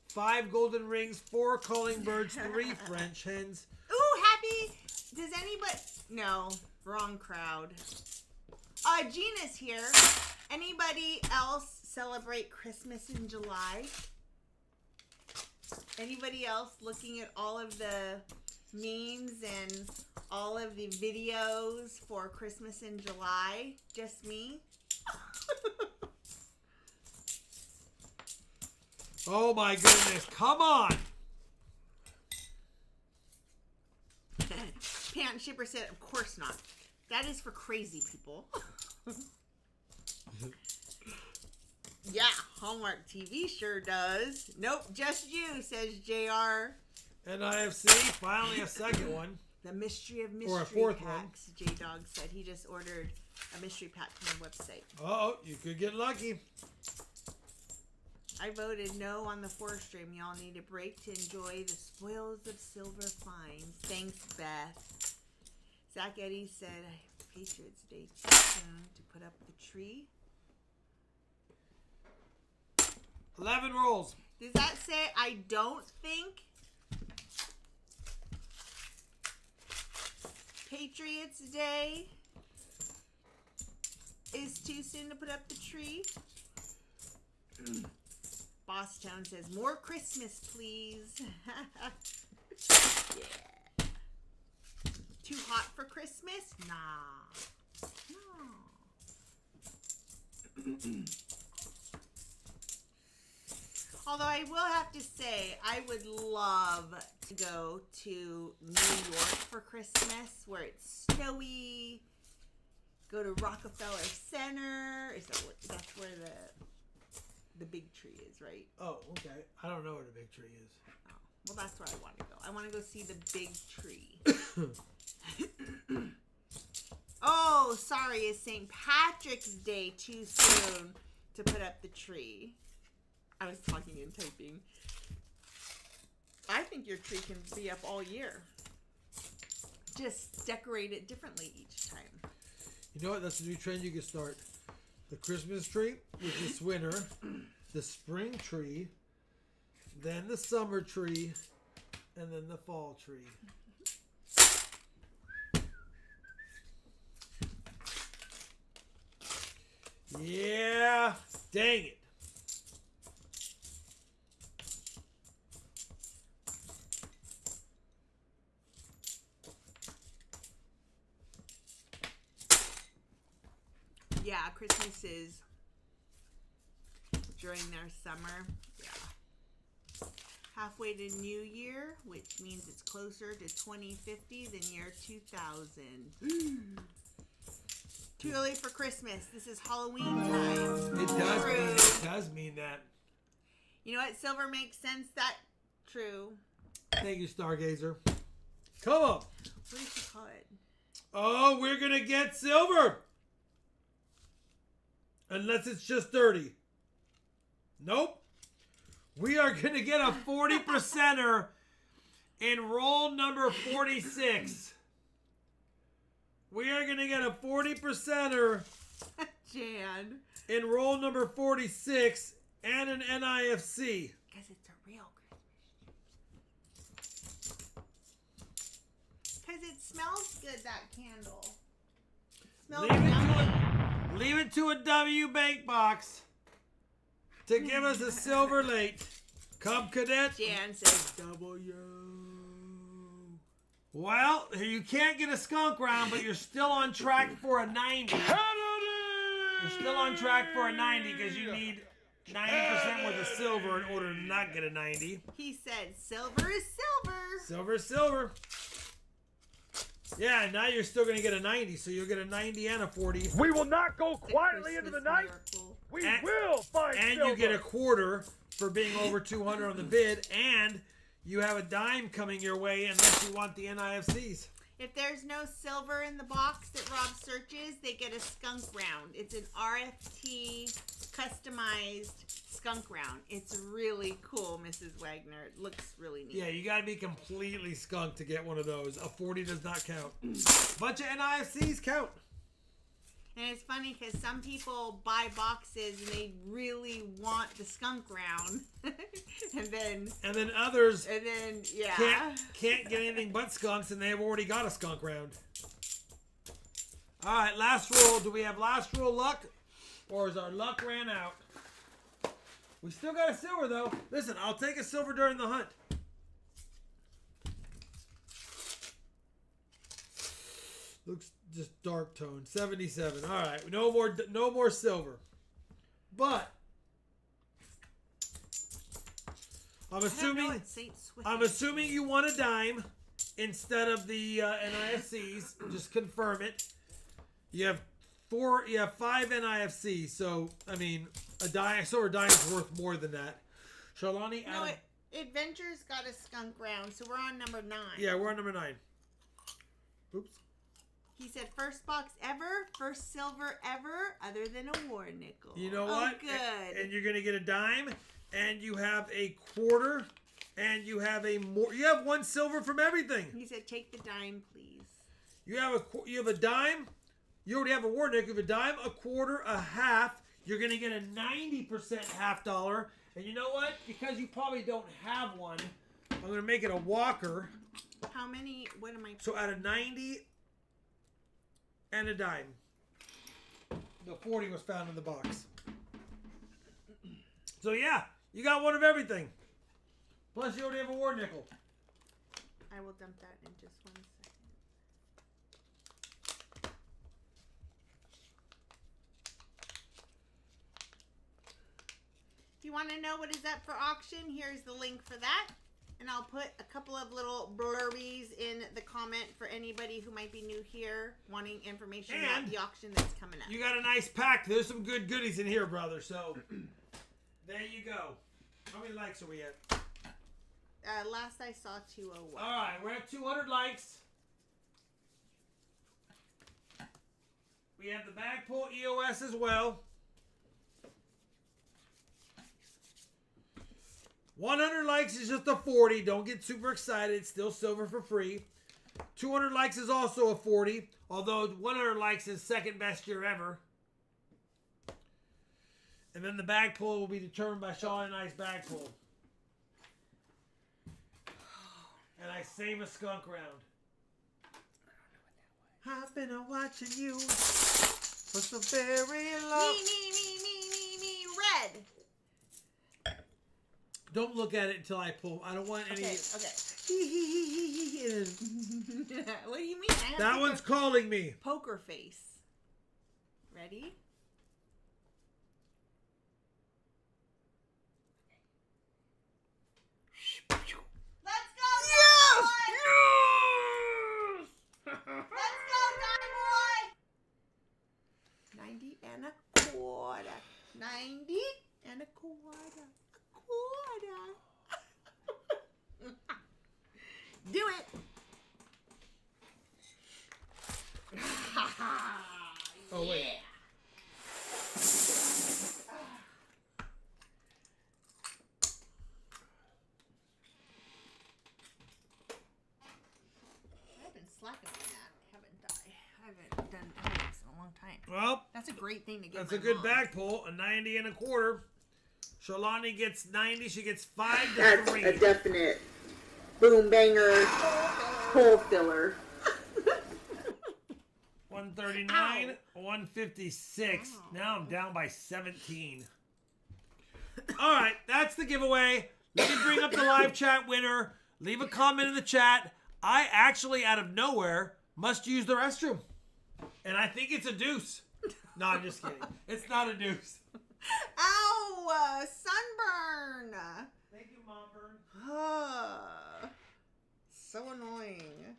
5 golden rings, 4 calling birds, 3 French hens. Ooh, happy. Does anybody? No, wrong crowd. Gina's here. Anybody else celebrate Christmas in July? Anybody else looking at all of the memes and all of the videos for Christmas in July? Just me? Oh my goodness, come on! Pant Shipper said, of course not. That is for crazy people. Yeah, Hallmark TV sure does. Nope, just you, says JR. NIFC, finally a second one. The mystery of Or a mystery fourth packs. J-Dog said he just ordered a mystery pack from the website. Uh-oh, you could get lucky. I voted no on the 4 stream. Y'all need a break to enjoy the spoils of silver finds. Thanks, Beth. Zach Eddy said, Patriots Day too soon to put up the tree. 11 rolls. Does that say I don't think Patriots Day is too soon to put up the tree? Boss Town says, more Christmas, please. Yeah. Too hot for Christmas? Nah. No. Although I will have to say, I would love to go to New York for Christmas, where it's snowy. Go to Rockefeller Center. That's where the big tree is, right? Oh, okay. I don't know where the big tree is. Oh, well, that's where I want to go. I want to go see the big tree. Oh, sorry. Is St. Patrick's Day too soon to put up the tree? I was talking and typing. I think your tree can be up all year. Just decorate it differently each time. You know what? That's a new trend you can start. The Christmas tree, which is winter. The spring tree. Then the summer tree. And then the fall tree. Yeah. Dang it. Yeah, Christmas is during their summer. Yeah. Halfway to New Year, which means it's closer to 2050 than year 2000. Too early for Christmas. This is Halloween time. It does mean that. You know what? Silver makes sense. That true. Thank you, Stargazer. Come on. What did you call it? Oh, we're going to get silver. Unless it's just 30. Nope. We are going to get a 40%er in roll number 46. We are going to get a 40%er Jan. in roll number 46 and an NIFC. Because it's a real Christmas tree. Because it smells good, that candle. It smells yummy. Leave it to a W bank box to give us a silver late. Cub Cadet. Jan says W. Well, you can't get a skunk round, but you're still on track for a 90. You're still on track for a 90 because you need 90% worth of silver in order to not get a 90. He said silver is silver. Silver is silver. Yeah, now you're still going to get a 90, so you'll get a 90 and a 40. We will not go The quietly into the Christmas night. miracle. We will find And silver. you get a quarter for being over 200 on the bid, and you have a dime coming your way unless you want the NIFCs. If there's no silver in the box that Rob searches, they get a skunk round. It's an RFT customized skunk round. It's really cool, Mrs. Wagner. It looks really neat. Yeah, you got to be completely skunked to get one of those. A 40 does not count. Bunch of NIFCs count. And it's funny because some people buy boxes and they really want the skunk round, and then others yeah, can't get anything but skunks, and they've already got a skunk round. All right, last roll. Do we have last roll luck, or is our luck ran out? We still got a silver though. Listen, I'll take a silver during the hunt. Looks just dark tone. 77. All right, no more silver. But I'm assuming you want a dime instead of the NIFCs. Just confirm it. You have 5 NIFCs, so I mean a silver dime is worth more than that. Shalani, no, Adventures got a skunk round, so we're on number 9. Yeah, we're on number 9. Oops. He said first box ever, first silver ever, other than a war nickel. You know what? Good. And you're gonna get a dime, and you have a quarter, and you have you have 1 silver from everything. He said take the dime, please. You have a dime. You already have a war nickel. You have a dime, a quarter, a half. You're gonna get a 90% half dollar. And you know what? Because you probably don't have one, I'm gonna make it a walker. How many? What am I? So out of 90 and a dime, the 40 was found in the box. So yeah, you got one of everything. Plus you already have a war nickel. I will dump that in just 1 second. If you want to know what is up for auction, here's the link for that. And I'll put a couple of little blurbies in the comment for anybody who might be new here wanting information about the auction that's coming up. You got a nice pack. There's some good goodies in here, brother. So there you go. How many likes are we at? Last I saw 201. All right, we're at 200 likes. We have the Bagpull EOS as well. 100 likes is just a 40. Don't get super excited. It's still silver for free. 200 likes is also a 40. Although 100 likes is second best year ever. And then the bag pull will be determined by Sean and I's bag pull. And I save a skunk round. I've been watching you for so very long. Me, red. Don't look at it until I pull. I don't want any. Okay. What do you mean? That one's calling me. Poker face. Ready? Let's go, Yes! Boy! Let's go, Boy! 90 and a quarter. 90 and a quarter. Do it. Oh wait. Yeah. I've been slacking on that, haven't I? I haven't done this in a long time. Well, That's a great thing to get. that's a good bag pull. A 90 and a quarter. Shalani gets 90. She gets 5 to That's 3. a definite boom banger hole filler. 139, 156. Now I'm down by 17. All right, that's the giveaway. Let me bring up the live chat winner. Leave a comment in the chat. I actually, out of nowhere, must use the restroom. And I think it's a deuce. No, I'm just kidding. It's not a deuce. Ow! Sunburn! Thank you, Mom Burn. So annoying.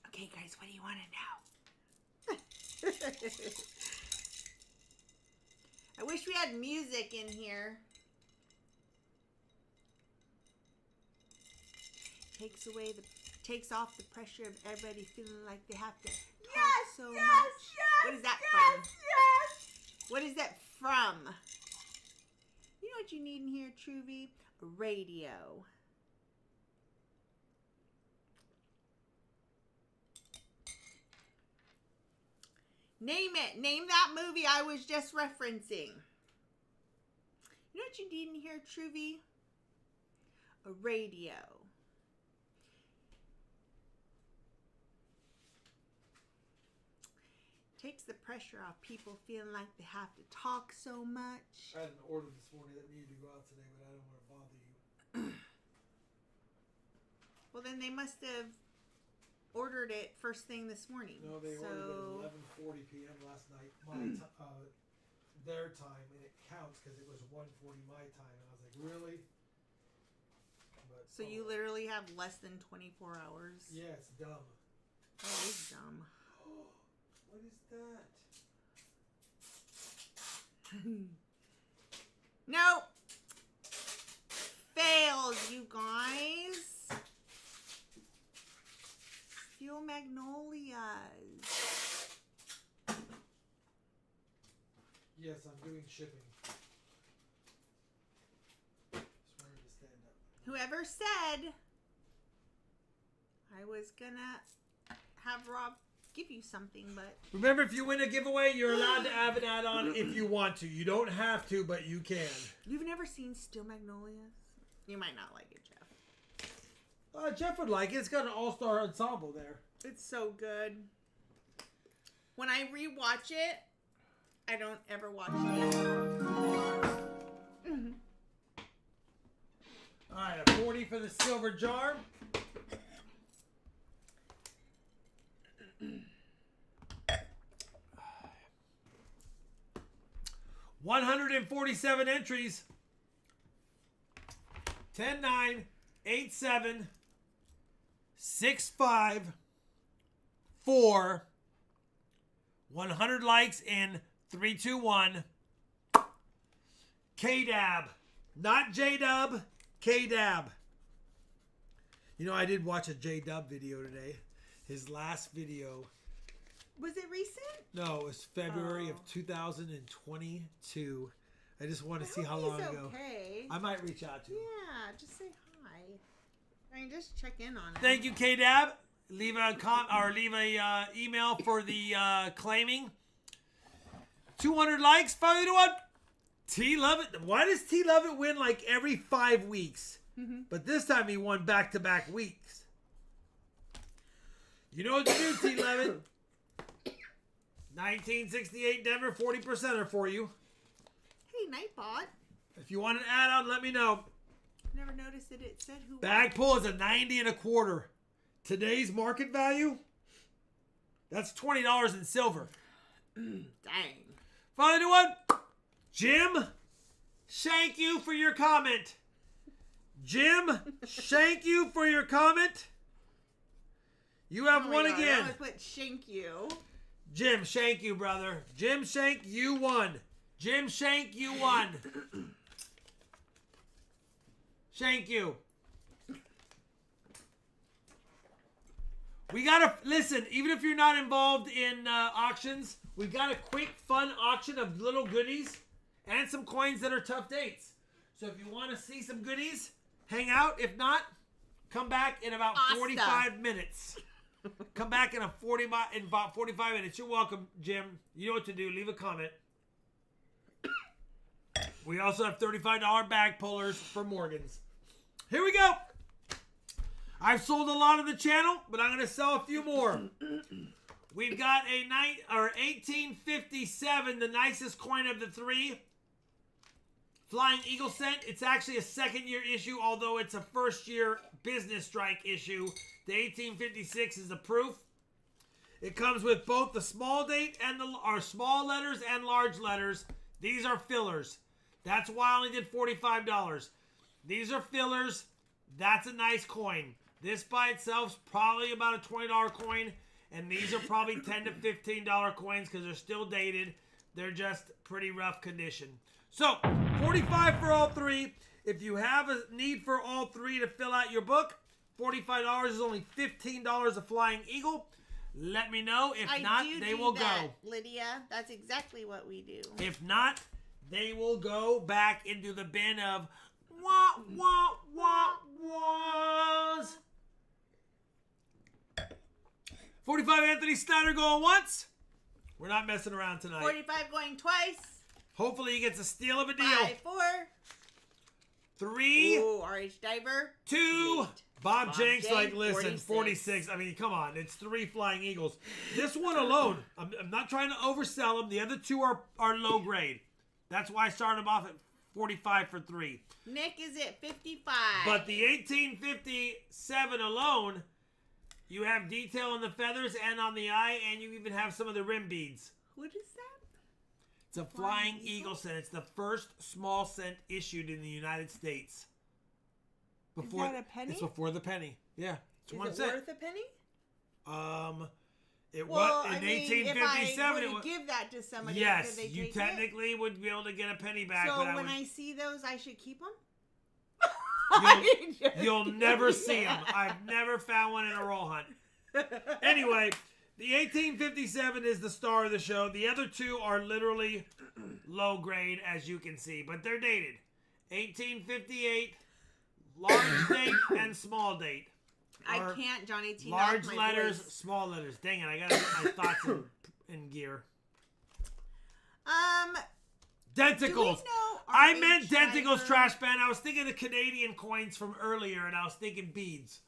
Okay, guys, what do you want to know? I wish we had music in here. Takes off the pressure of everybody feeling like they have to talk so much. What is that from? What is that from? You know what you need in here, Truvy? A radio. Name it. Name that movie I was just referencing. You know what you need in here, Truvy? A radio. Takes the pressure off people feeling like they have to talk so much. I had an order this morning that needed to go out today, but I don't want to bother you. Well, then they must have ordered it first thing this morning. No, they ordered it at 11:40 p.m. last night, their time, and it counts because it was 1:40 my time. And I was like, really? But, so you literally have less than 24 hours? Yeah, it's dumb. Oh, it's dumb. What is that? Nope. Failed, you guys. Steel magnolias. Yes, I'm doing shipping. Just wanted to stand up. Whoever said I was gonna have Rob give you something, but Remember, if you win a giveaway, you're allowed to have an add-on if you want to. You don't have to, but you can. You've never seen Steel Magnolias? You might not like it, Jeff. Jeff would like it. It's got an all-star ensemble there. It's so good. When I rewatch it, I don't ever watch it. All right, a 40 for the silver jar. $147 entries. 10, 9, 8, 7, 6, 5, 4. 100 likes in 3, 2, 1. K-Dab. Not J-Dub. K-Dab. You know, I did watch a J-Dub video today. His last video. Was it recent? No, it was February of 2022. I just want to see how he's long ago. Okay. I might reach out to him. Yeah, just say hi. I mean, just check in on it. Thank you, K-Dab. Leave a leave a email for the claiming. 200 likes, 5 to 1. T Lovett. Why does T Lovett win like every 5 weeks? But this time he won back-to-back weeks. You know what to do, T Lovett. 1968 Denver 40%er for you. Hey, Nightbot. If you want an add-on, let me know. Never noticed that it said who. Bag pull is a 90 and a quarter. Today's market value, that's $20 in silver. Dang. 5 to 1. Jim, thank you for your comment. Jim, thank you for your comment. You have won again. I always put shank you. Jim, thank you, brother. Jim Shank, you won. Jim Shank, you won. Thank you. We gotta listen. Even if you're not involved in auctions, we've got a quick, fun auction of little goodies and some coins that are tough dates. So if you want to see some goodies, hang out. If not, come back in about 45 minutes. Come back in about 45 minutes. You're welcome, Jim. You know what to do. Leave a comment. We also have $35 bag pullers for Morgan's. Here we go. I've sold a lot of the channel, but I'm going to sell a few more. We've got a 1857, the nicest coin of the three. Flying Eagle cent. It's actually a second-year issue, although it's a first-year business strike issue. The 1856 is the proof. It comes with both the small date and our small letters and large letters. These are fillers. That's why I only did $45. These are fillers. That's a nice coin. This by itself is probably about a $20 coin, and these are probably $10 to $15 coins because they're still dated. They're just pretty rough condition. So, $45 for all three. If you have a need for all three to fill out your book, $45 is only $15 a Flying Eagle. Let me know. If not, they will go. Lydia, that's exactly what we do. If not, they will go back into the bin of was. 45 Anthony Snyder going once. We're not messing around tonight. 45 going twice. Hopefully he gets a steal of a deal. 5, 4. 3, Ooh, RH Diver. 2. Late. Bob Jenks, like, Jenks, listen, 46. I mean, come on. It's 3 Flying Eagles. This one alone, I'm not trying to oversell them. The other 2 are low grade. That's why I started them off at 45 for 3. Nick is at 55. But the 1857 alone, you have detail on the feathers and on the eye, and you even have some of the rim beads. What is that? It's a Flying Eagle scent. It's the first small scent issued in the United States. Before, is that a penny? It's before the penny. Yeah. It's Is one it cent. worth a penny? It Well, was in I mean, 1857. if it I was, would give that to somebody, yes, could they you take technically would be able to get a penny back. it? So but when I I see those, I should keep them? you'll never see them. I've never found one in a roll hunt. Anyway, the 1857 is the star of the show. The other 2 are literally low grade, as you can see, but they're dated. 1858, large date and small date. I Or can't, John 18. large my letters, voice. small letters. Dang it, I gotta get my thoughts in gear. Denticles. Do we know I RH meant denticles, Diver? trash pan. I was thinking of Canadian coins from earlier, and I was thinking beads.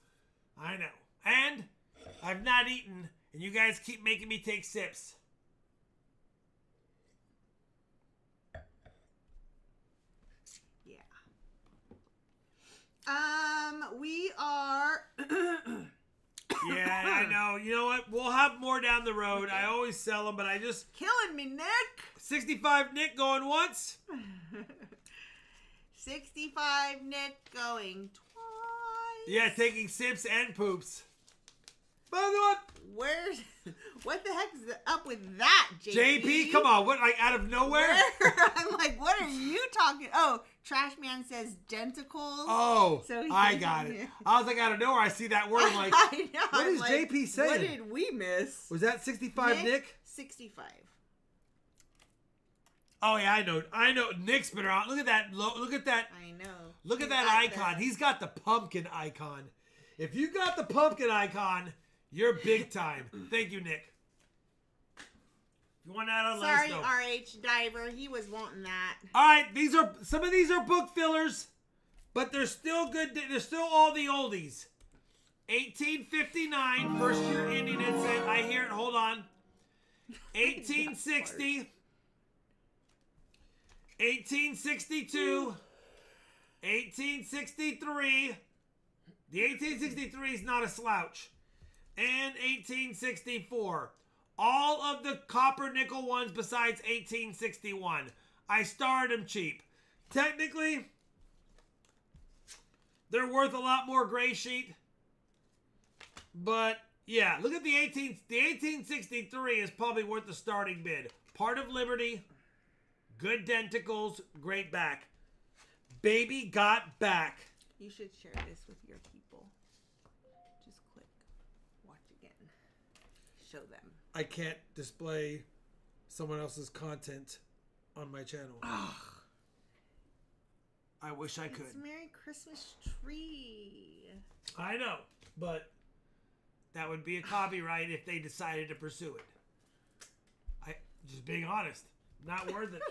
I know. And I've not eaten, and you guys keep making me take sips. Yeah. We are. Yeah, I know. You know what? We'll have more down the road. I always sell them, but I just... Killing me, Nick. 65 Nick going once. 65 Nick going twice. Yeah, taking sips and poops. But What the heck is up with that, JP? JP, come on. What, like, out of nowhere? I'm like, what are you talking? Oh, Trash Man says denticles. Oh, So I got it. I was like, out of nowhere, I see that word. I'm like, I know. what I'm is like, JP saying? What did we miss? Was that 65 Nick? 65. Oh, yeah, I know. Nick's been around. Look at that. Look at that. I know. Look at He's that got icon. the- He's got the pumpkin icon. If you got the pumpkin icon, you're big time. Thank you, Nick. You want that on? Sorry, let us know. RH Diver. He was wanting that. All right, some of these are book fillers, but they're still good. They're still all the oldies. 1859, first year Indian incense. I hear it. Hold on. 1860. 1862. 1863. The 1863 is not a slouch. And 1864. All of the copper nickel ones besides 1861. I starred them cheap. Technically, they're worth a lot more gray sheet. But, yeah, look at the 1863 is probably worth the starting bid. Part of Liberty, good denticles, great back. Baby got back. You should share this with your people. Just click. Watch again. Show them. I can't display someone else's content on my channel. I wish I could. It's Merry Christmas Tree. I know, but that would be a copyright if they decided to pursue it. Just being honest, not worth it.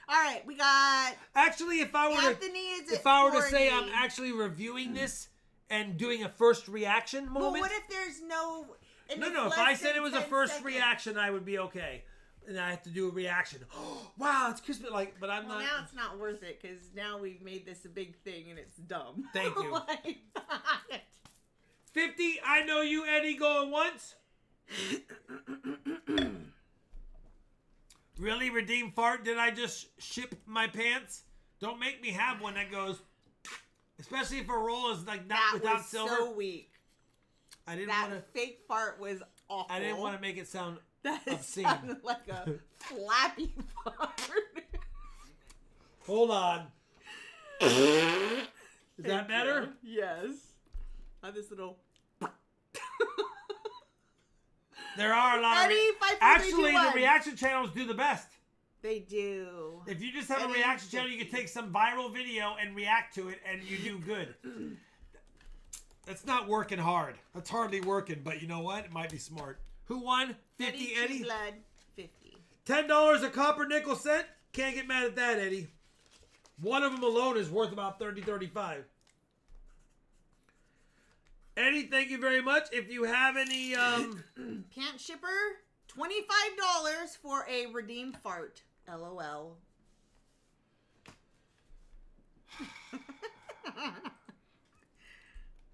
All right, we got Actually, if I were to say I'm actually reviewing this and doing a first reaction But moment. what if there's no? and it's No. If less I said than it was a 10 first seconds? reaction, I would be okay. And I have to do a reaction. Wow, it's Christmas. But I'm Well, not. now it's not worth it because now we've made this a big thing and it's dumb. Thank you. Like, 50. I know you, Eddie, going once. Really, redeem fart? Did I just ship my pants? Don't make me have one that goes. Especially if a roll is like not that without was silver. so weak. I didn't That want to. fake fart was awful. I didn't want to make it sound That obscene. sounded like a flappy fart. Hold on. Is that better? Yes. This little. There are a lot Eddie, of. 5, 4, 3, 2, Actually, the 1. reaction channels do the best. They do. If you just have a Eddie, reaction channel, you can take some viral video and react to it, and you do good. That's not working hard. That's hardly working, but you know what? It might be smart. Who won? 50 True Eddie? Blood, 50. $10 a copper nickel cent. Can't get mad at that, Eddie. One of them alone is worth about 30, 35. Eddie, thank you very much. If you have any... Pant shipper, $25 for a redeem fart. LOL.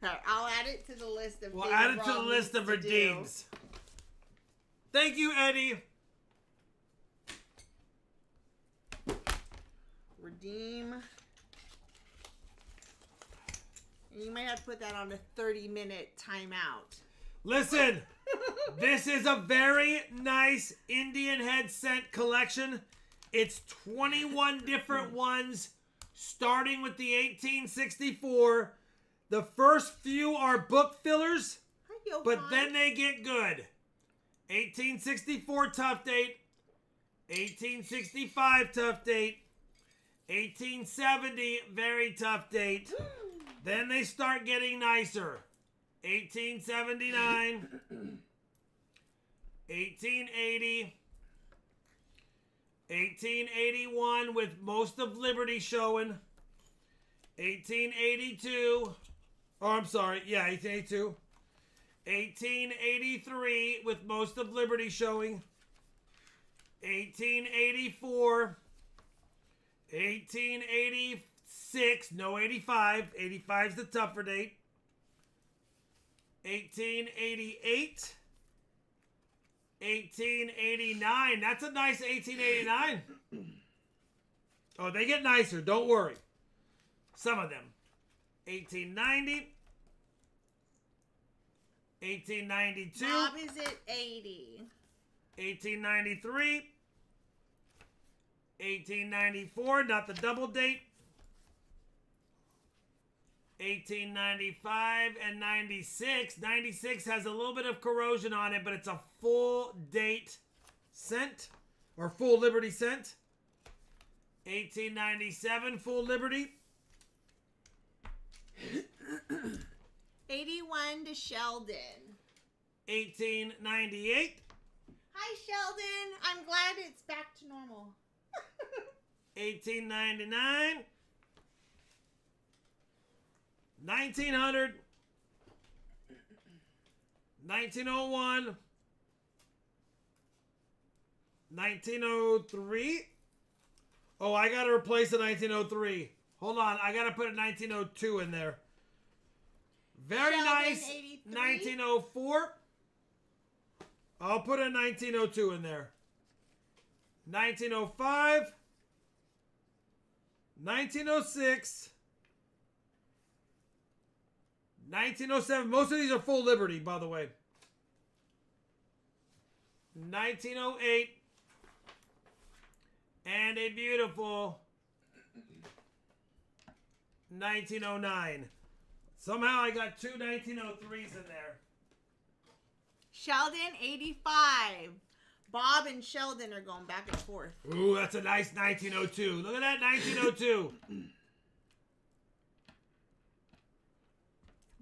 I'll add it to the list of We'll things add it to the Rob list of needs to do. redeems. Thank you, Eddie. Redeem. And you might have to put that on a 30-minute timeout. Listen, this is a very nice Indian head scent collection. It's 21 different ones, starting with the 1864. The first few are book fillers, Hi, Johan. but then they get good. 1864 tough date, 1865 tough date, 1870 very tough date. Then they start getting nicer. 1879, 1880, 1881 with most of Liberty showing. 1882. Oh, I'm sorry. Yeah, 1882. 1883 with most of Liberty showing. 1884. 1886. No 85. 85's the tougher date. 1888. 1889. That's a nice 1889. Oh, they get nicer. Don't worry. Some of them. 1890. 1892. Bob is at 80. 1893. 1894. Not the double date. 1895 and 96. 96 has a little bit of corrosion on it, but it's a full date scent or full Liberty scent. 1897 full Liberty. 81 to Sheldon. 1898. Hi, Sheldon. I'm glad it's back to normal. 1899. 1900. 1901. 1903. Oh, I got to replace the 1903. Hold on. I got to put a 1902 in there. Very Sheldon, nice. 83. 1904. I'll put a 1902 in there. 1905. 1906. 1907. Most of these are full Liberty, by the way. 1908. And a beautiful 1909. Somehow I got two 1903s in there. Sheldon, 85. Bob and Sheldon are going back and forth. Ooh, that's a nice 1902. Look at that 1902.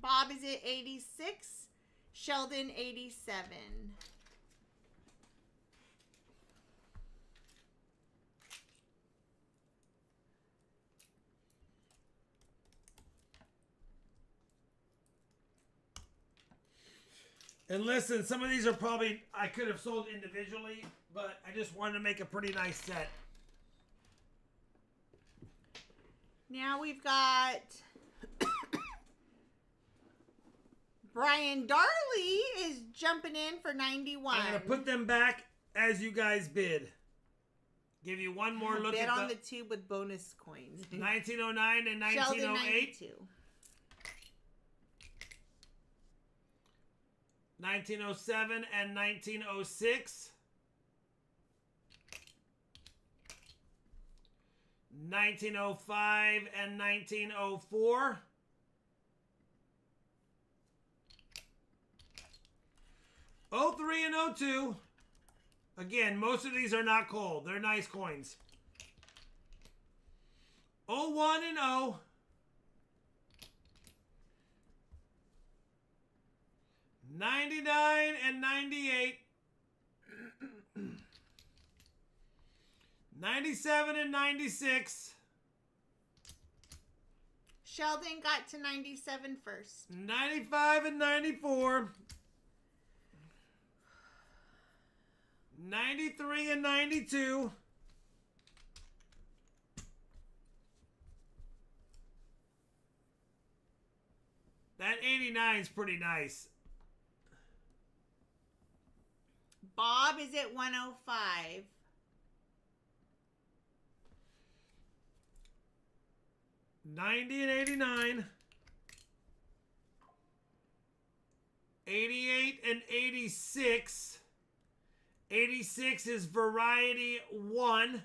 Bob is at 86. Sheldon, 87. And listen, some of these are probably, I could have sold individually, but I just wanted to make a pretty nice set. Now we've got Brian Darley is jumping in for 91. I'm going to put them back as you guys bid. Give you one more look Bet at on the tube with bonus coins. 1909 and Sheldon, 1908. 92. 1907 and 1906. 1905 and 1904. 03 and 02. Again, most of these are not cold. They're nice coins. 01 and 0. 09 99 and 98. 97 and 96. Sheldon got to 97 first. 95 and 94. 93 and 92. That 89 is pretty nice. Bob is at 105. $90 and 89. 88 and 86. 86 is variety 1.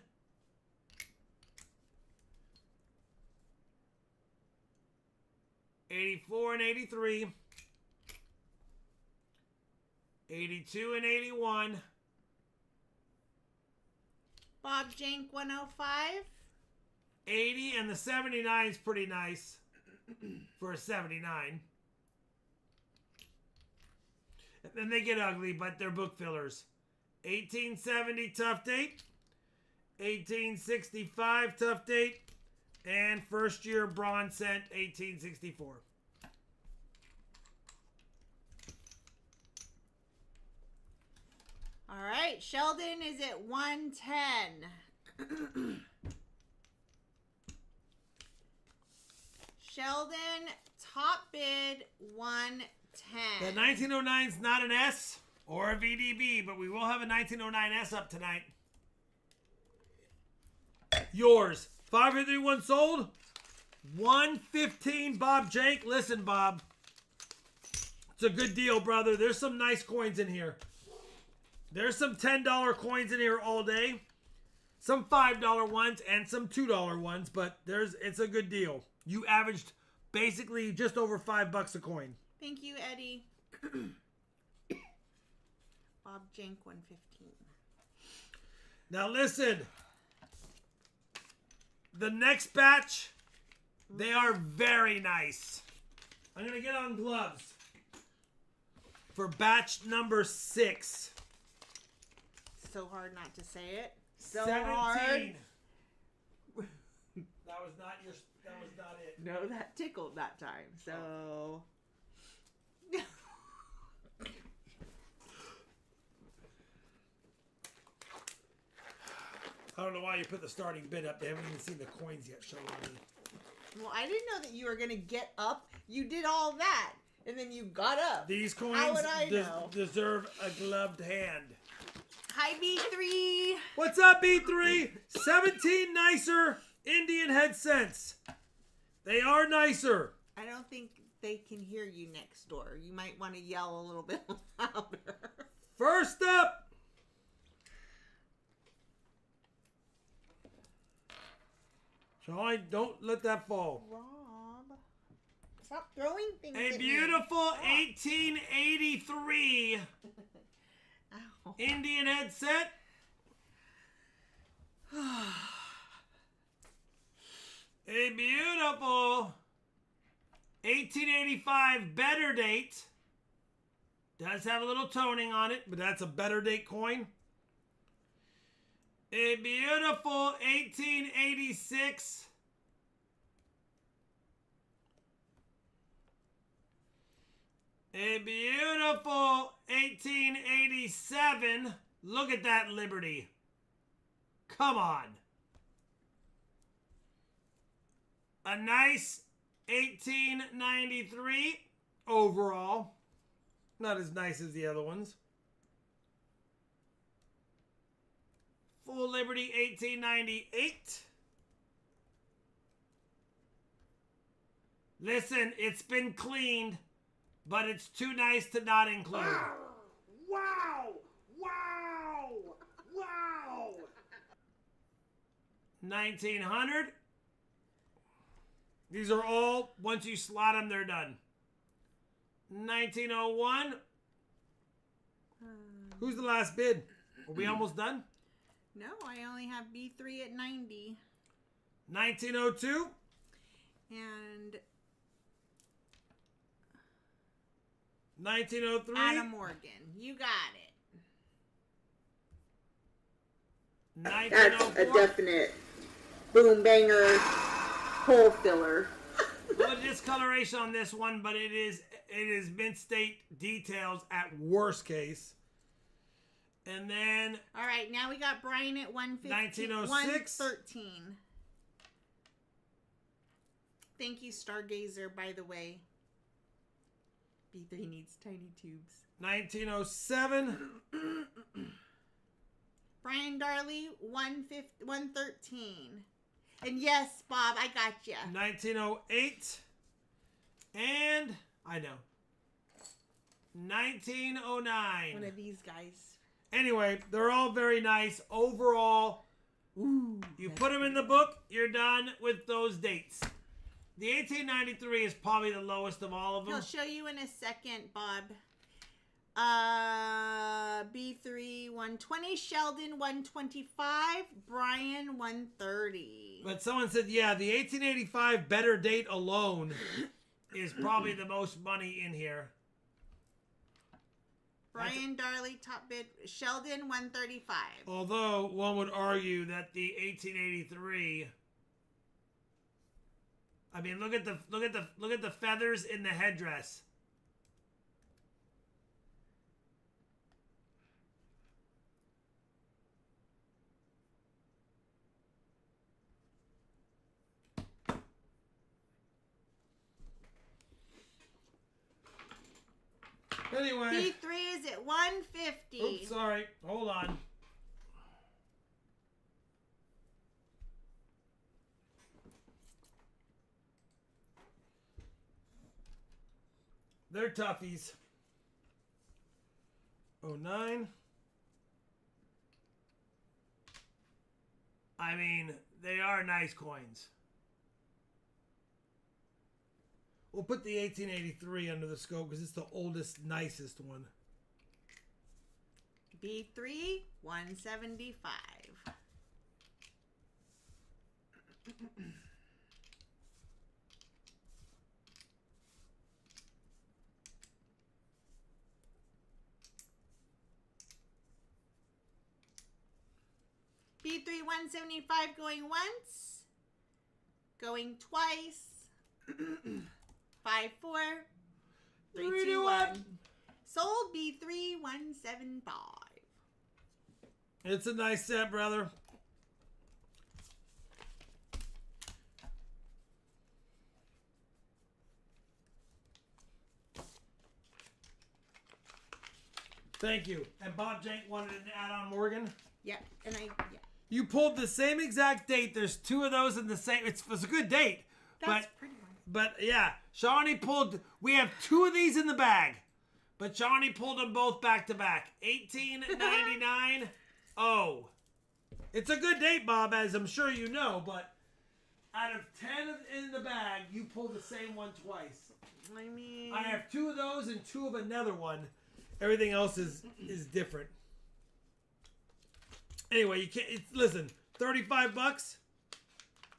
$84 and 83. 82 and 81. Bob Jank 105. 80 and the 79 is pretty nice for a 79. And then they get ugly, but they're book fillers. 1870 tough date. 1865 tough date. And first year bronze cent 1864. All right, Sheldon is at 110. Sheldon, top bid 110. The 1909 is not an S or a VDB, but we will have a 1909S up tonight. Yours. 531 sold. 115 Bob Jank. Listen, Bob. It's a good deal, brother. There's some nice coins in here. There's some $10 coins in here all day. Some $5 ones and some $2 ones, but it's a good deal. You averaged basically just over $5 a coin. Thank you, Eddie. Bob Jank 115. Now listen. The next batch, they are very nice. I'm going to get on gloves for batch number 6. So hard not to say it. So 17. hard. That was not it. No, that tickled that time. So. I don't know why you put the starting bid up. They haven't even seen the coins yet shown on me. Well, I didn't know that you were going to get up. You did all that. And then you got up. These coins How would I know? deserve a gloved hand. Hi, B3. What's up, B3? 17 nicer Indian head cents. They are nicer. I don't think they can hear you next door. You might want to yell a little bit louder. First up. Charlie, don't let that fall. Rob, stop throwing things A at beautiful me. 1883 Ow. Indian headset. A beautiful 1885 better date. Does have a little toning on it, but that's a better date coin. A beautiful 1886 a beautiful 1887. Look at that Liberty. Come on. A nice 1893 overall. Not as nice as the other ones. Full Liberty 1898. Listen, it's been cleaned, but it's too nice to not include. Wow! Wow! Wow! Wow! 1900. These are all, once you slot them, they're done. 1901. Who's the last bid? Are we almost done? No, I only have B3 at 90. 1902. And 1903. Adam Morgan. You got it. That's a 1904. definite boom banger hole filler. A little discoloration on this one, but it is mint state details at worst case. And then All right, now we got Brian at 115. 1906. 113. Thank you, Stargazer, by the way. B3 needs tiny tubes. 1907. Brian Darley, 113. And yes, Bob, I got you. 1908. And I know. 1909. One of these guys. Anyway, they're all very nice. Overall, Ooh. you put them in the book, you're done with those dates. The 1893 is probably the lowest of all of them. He'll show you in a second, Bob. B3 120, Sheldon 125, Brian 130. But someone said, yeah, the 1885 better date alone is probably the most money in here. Brian Darley top bid, Sheldon 135. Although one would argue that the 1883, I mean, look at the feathers in the headdress. Anyway. B3 is at 150. Oops, sorry. Hold on. They're toughies. 09. I mean, they are nice coins. We'll put the 1883 under the scope because it's the oldest, nicest one. B3 175. B3 175 going once, going twice. 5 4 3 2 1. Sold B3 175. It's a nice set, brother. Thank you. And Bob Jank wanted an add-on Morgan. Yeah, and yeah. You pulled the same exact date. There's two of those in the same. It's a good date. That's pretty much. But yeah, Shawnee pulled. We have two of these in the bag, but Shawnee pulled them both back to back. 1899. Oh, it's a good date, Bob, as I'm sure you know. But out of 10 in the bag, you pulled the same one twice. I mean, I have two of those and two of another one. Everything else is different. Anyway, you can't. Listen, $35.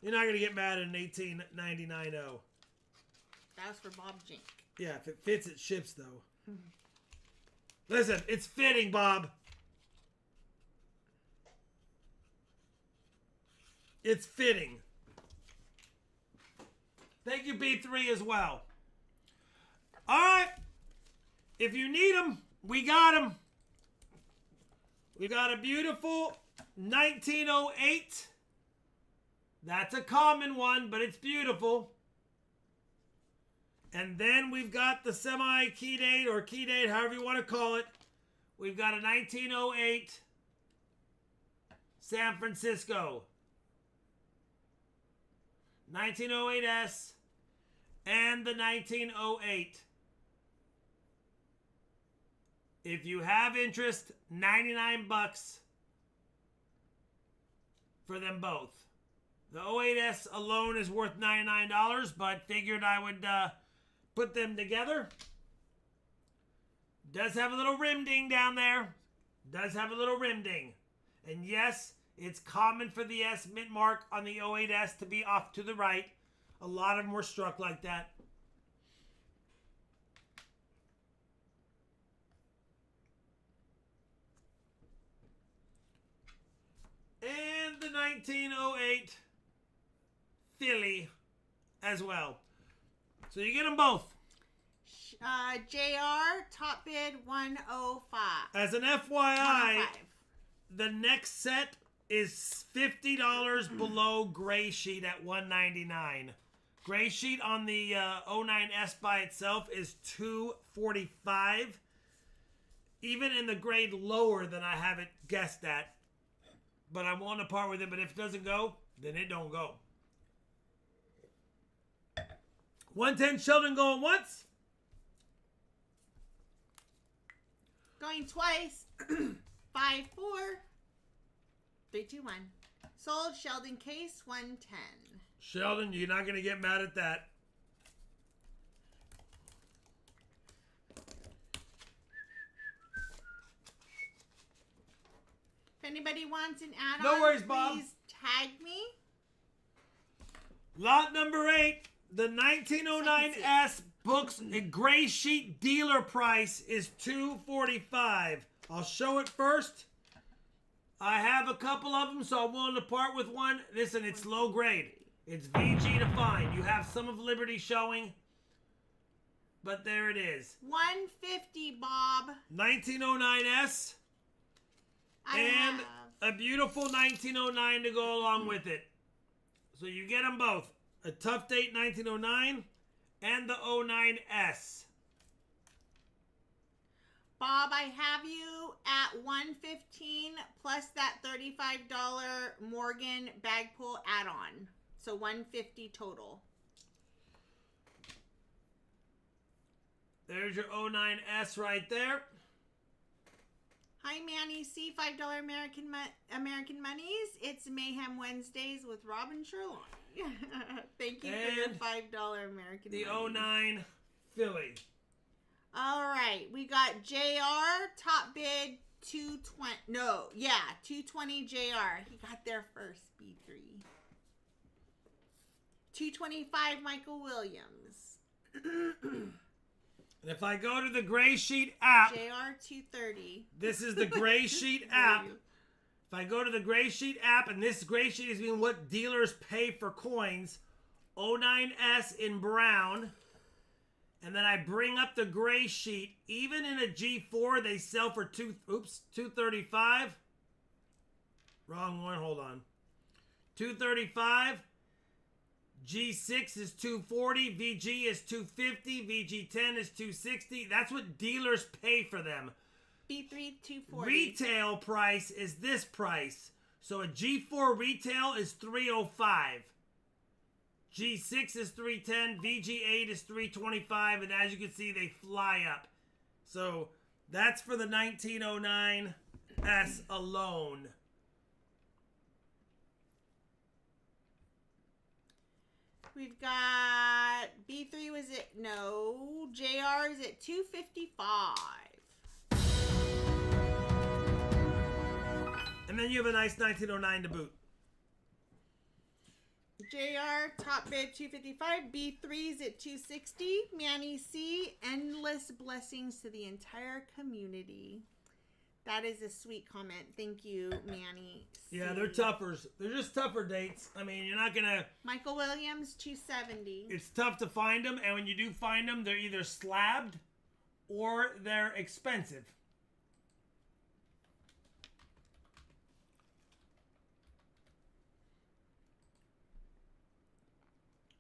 You're not gonna get mad at an 1899. that was for Bob Jink. Yeah, if it fits, it ships, though. Listen, it's fitting, Bob. It's fitting. Thank you, B3, as well. All right. If you need them, we got them. We got a beautiful 1908. That's a common one, but it's beautiful. And then we've got the semi-key date or key date, however you want to call it. We've got a 1908 San Francisco. 1908S and the 1908. If you have interest, $99 for them both. The 08S alone is worth $99, but figured I would put them together. Does have a little rim ding down there. Does have a little rim ding. And yes, it's common for the S mint mark on the 08S to be off to the right. A lot of them were struck like that. And the 1908 Philly as well. So you get them both. JR, top bid 105. As an FYI, 105. the next set is $50 below Gray Sheet at $199. Gray Sheet on the 09S by itself is $245. Even in the grade lower than I have it guessed at. But I'm willing to part with it. But if it doesn't go, then it don't go. 110 Sheldon going once. Going twice. 5-4. 3-2-1. Sold. Sheldon Case 110. Sheldon, you're not going to get mad at that. If anybody wants an add-on, No worries, Bob. please tag me. Lot number 8, the 1909S books Gray Sheet dealer price is $245. I'll show it first. I have a couple of them, so I'm willing to part with one. Listen, it's low grade. It's VG to find. You have some of Liberty showing, but there it is. $150, Bob. 1909S and a beautiful 1909 to go along with it. So you get them both. A Tough Date 1909 and the 09S. Bob, I have you at $115 plus that $35 Morgan bag pull add-on. So $150 total. There's your 09S right there. Hi, Manny C. $5 American Monies. It's Mayhem Wednesdays with Robin Sherlock. Thank you for your And $5 American The Monies. 09 Philly. All right, we got JR top bid 220. No, yeah, 220 JR. He got there first. B3. 225 Michael Williams. And if I go to the Gray Sheet app, JR 230. this is the Gray Sheet app. If I go to the Gray Sheet app, and this Gray Sheet is being what dealers pay for coins, 09S in brown, and then I bring up the Gray Sheet. Even in a G4, they sell for $235. Wrong one. Hold on. $235. G6 is $240. VG is $250. VG10 is $260. That's what dealers pay for them. B3 240. Retail price is this price. So a G4 retail is $305. G6 is $310. VG8 is $325. And as you can see, they fly up. So that's for the 1909S alone. We've got B3 was it? No. JR is at 255. And then you have a nice 1909 to boot. JR top bid 255. B3 is at 260. Manny C. Endless blessings to the entire community. That is a sweet comment. Thank you, Manny C. Yeah, they're toughers. They're just tougher dates. I mean, you're not going to... Michael Williams 270. It's tough to find them, and when you do find them, they're either slabbed or they're expensive.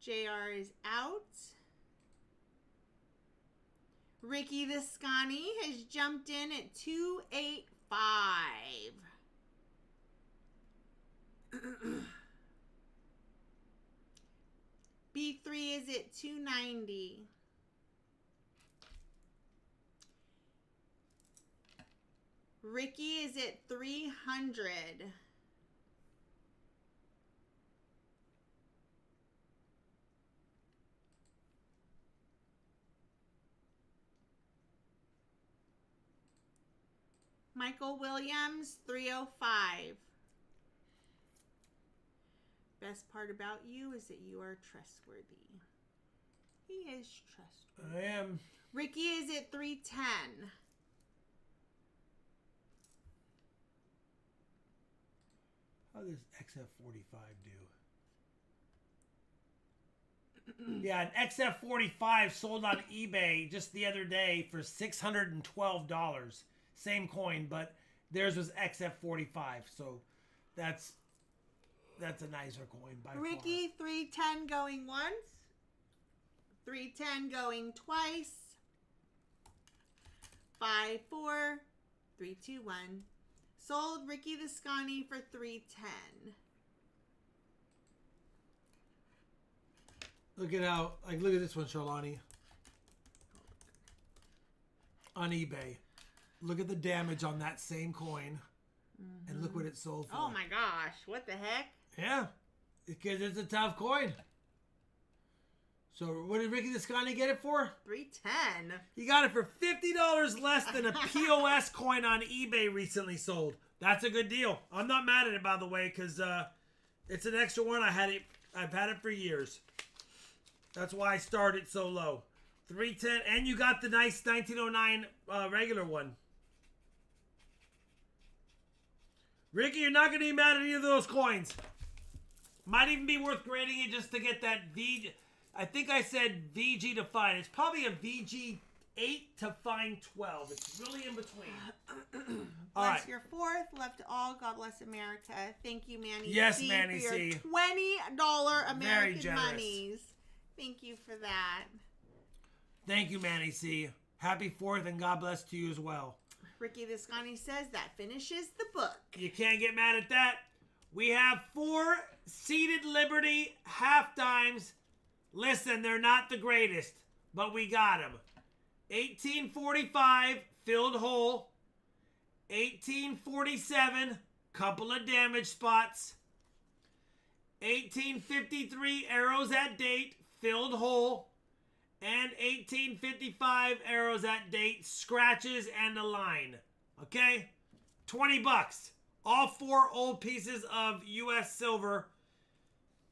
JR is out. Ricky the Scotty has jumped in at 285. B3 is at 290. Ricky is at 300. Michael Williams, 305. Best part about you is that you are trustworthy. He is trustworthy. I am. Ricky is at 310. How does XF45 do? Yeah, an XF45 sold on eBay just the other day for $612. Same coin, but theirs was XF45, so that's a nicer coin by Ricky, 310 going once. 310 going twice. 5, 4, 3, 2, 1. Sold Ricky the Scotty for 310. Look at how, look at this one, Charlani. On eBay. Look at the damage on that same coin. And look what it sold for. Oh my gosh, what the heck? Yeah, because it's a tough coin. So what did Ricky the Scotty get it for? 310. He got it for $50 less than a POS coin on eBay recently sold. That's a good deal. I'm not mad at it, by the way, because it's an extra one. I've had it for years. That's why I started so low. 310, and you got the nice 1909 regular one. Ricky, you're not going to be mad at any of those coins. Might even be worth grading it just to get that VG. I think I said VG to fine. It's probably a VG 8 to fine 12. It's really in between. All Bless right. your fourth. Love to all. God bless America. Thank you, Manny Yes, C, Manny for your C. $20 American generous. monies. Thank you for that. Thank you, Manny C. Happy 4th and God bless to you as well. Ricky Visconti says that finishes the book. You can't get mad at that. We have 4 Seated Liberty half-times. Listen, they're not the greatest, but we got them. 1845, filled hole. 1847, couple of damage spots. 1853, arrows at date, filled hole. And 1855, arrows at date, scratches, and a line. Okay? $20. All 4 old pieces of U.S. silver,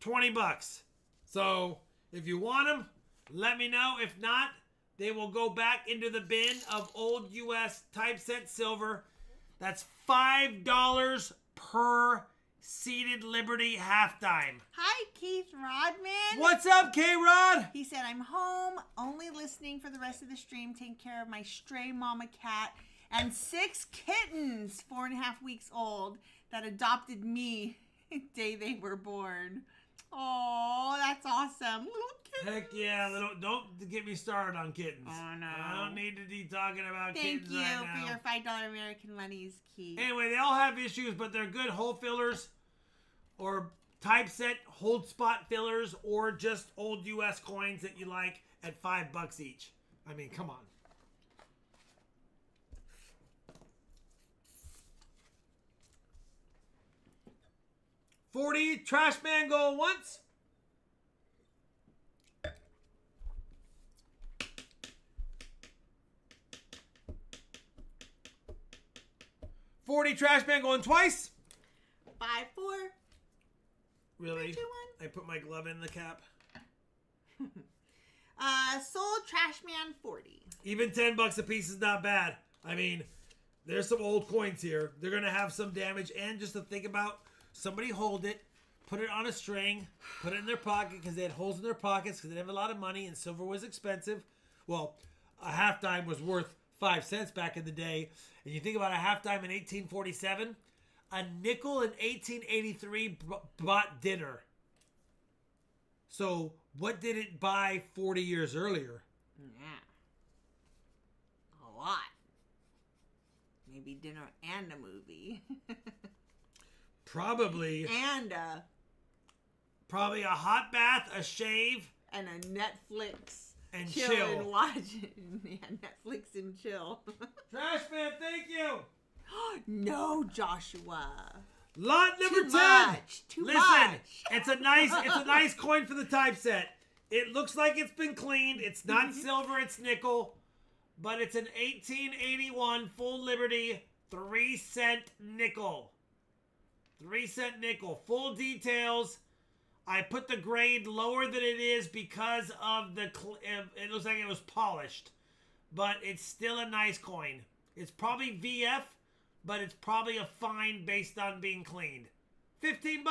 $20. So, if you want them, let me know. If not, they will go back into the bin of old U.S. typeset silver. That's $5 per Seated Liberty halftime. Hi, Keith Rodman. What's up, K-Rod? He said, I'm home, only listening for the rest of the stream, taking care of my stray mama cat and 6 kittens, 4.5 weeks old, that adopted me the day they were born. Oh, that's awesome. Little kittens. Heck yeah, don't get me started on kittens. Oh, no. I don't need to be talking about Thank kittens you right for now. your $5 American monies, Keith. Anyway, they all have issues, but they're good hole fillers or typeset hold spot fillers or just old U.S. coins that you like at $5 each. I mean, come on. $40 trash man going once. $40 trash man going twice. 5, 4. Really? 3, 2, 1. I put my glove in the cap. Sold Trash Man 40. Even $10 a piece is not bad. I mean, there's some old coins here. They're gonna have some damage, and just to think about, somebody hold it, put it on a string, put it in their pocket because they had holes in their pockets because they didn't have a lot of money and silver was expensive. Well, a halftime was worth 5 cents back in the day, and you think about a halftime in 1847, a nickel in 1883 bought dinner. So what did it buy 40 years earlier? Yeah. A lot. Maybe dinner and a movie. Probably a hot bath, a shave, and a Netflix and chill chill. and watch. Yeah, Netflix and chill. Trash man, thank you. No, Joshua. Lot number Too 10. much. Too Listen, much. it's a nice coin for the typeset. It looks like it's been cleaned. It's not silver, it's nickel, but it's an 1881 full Liberty 3-cent nickel. 3-cent nickel. Full details. I put the grade lower than it is because of the it looks like it was polished, but it's still a nice coin. It's probably VF, but it's probably a fine based on being cleaned. $15.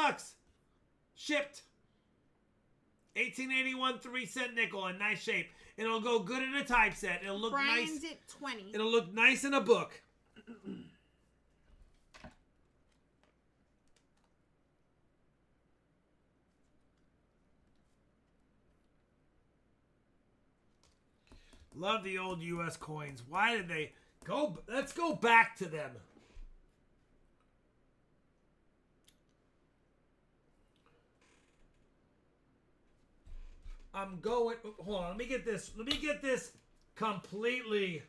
Shipped. 1881 3-cent nickel in nice shape. It'll go good in a typeset. It'll look Brian's nice. at 20. It'll look nice in a book. Love the old U.S. coins. Why did they go? Let's go back to them. I'm going. Hold on. Let me get this. Let me get this completely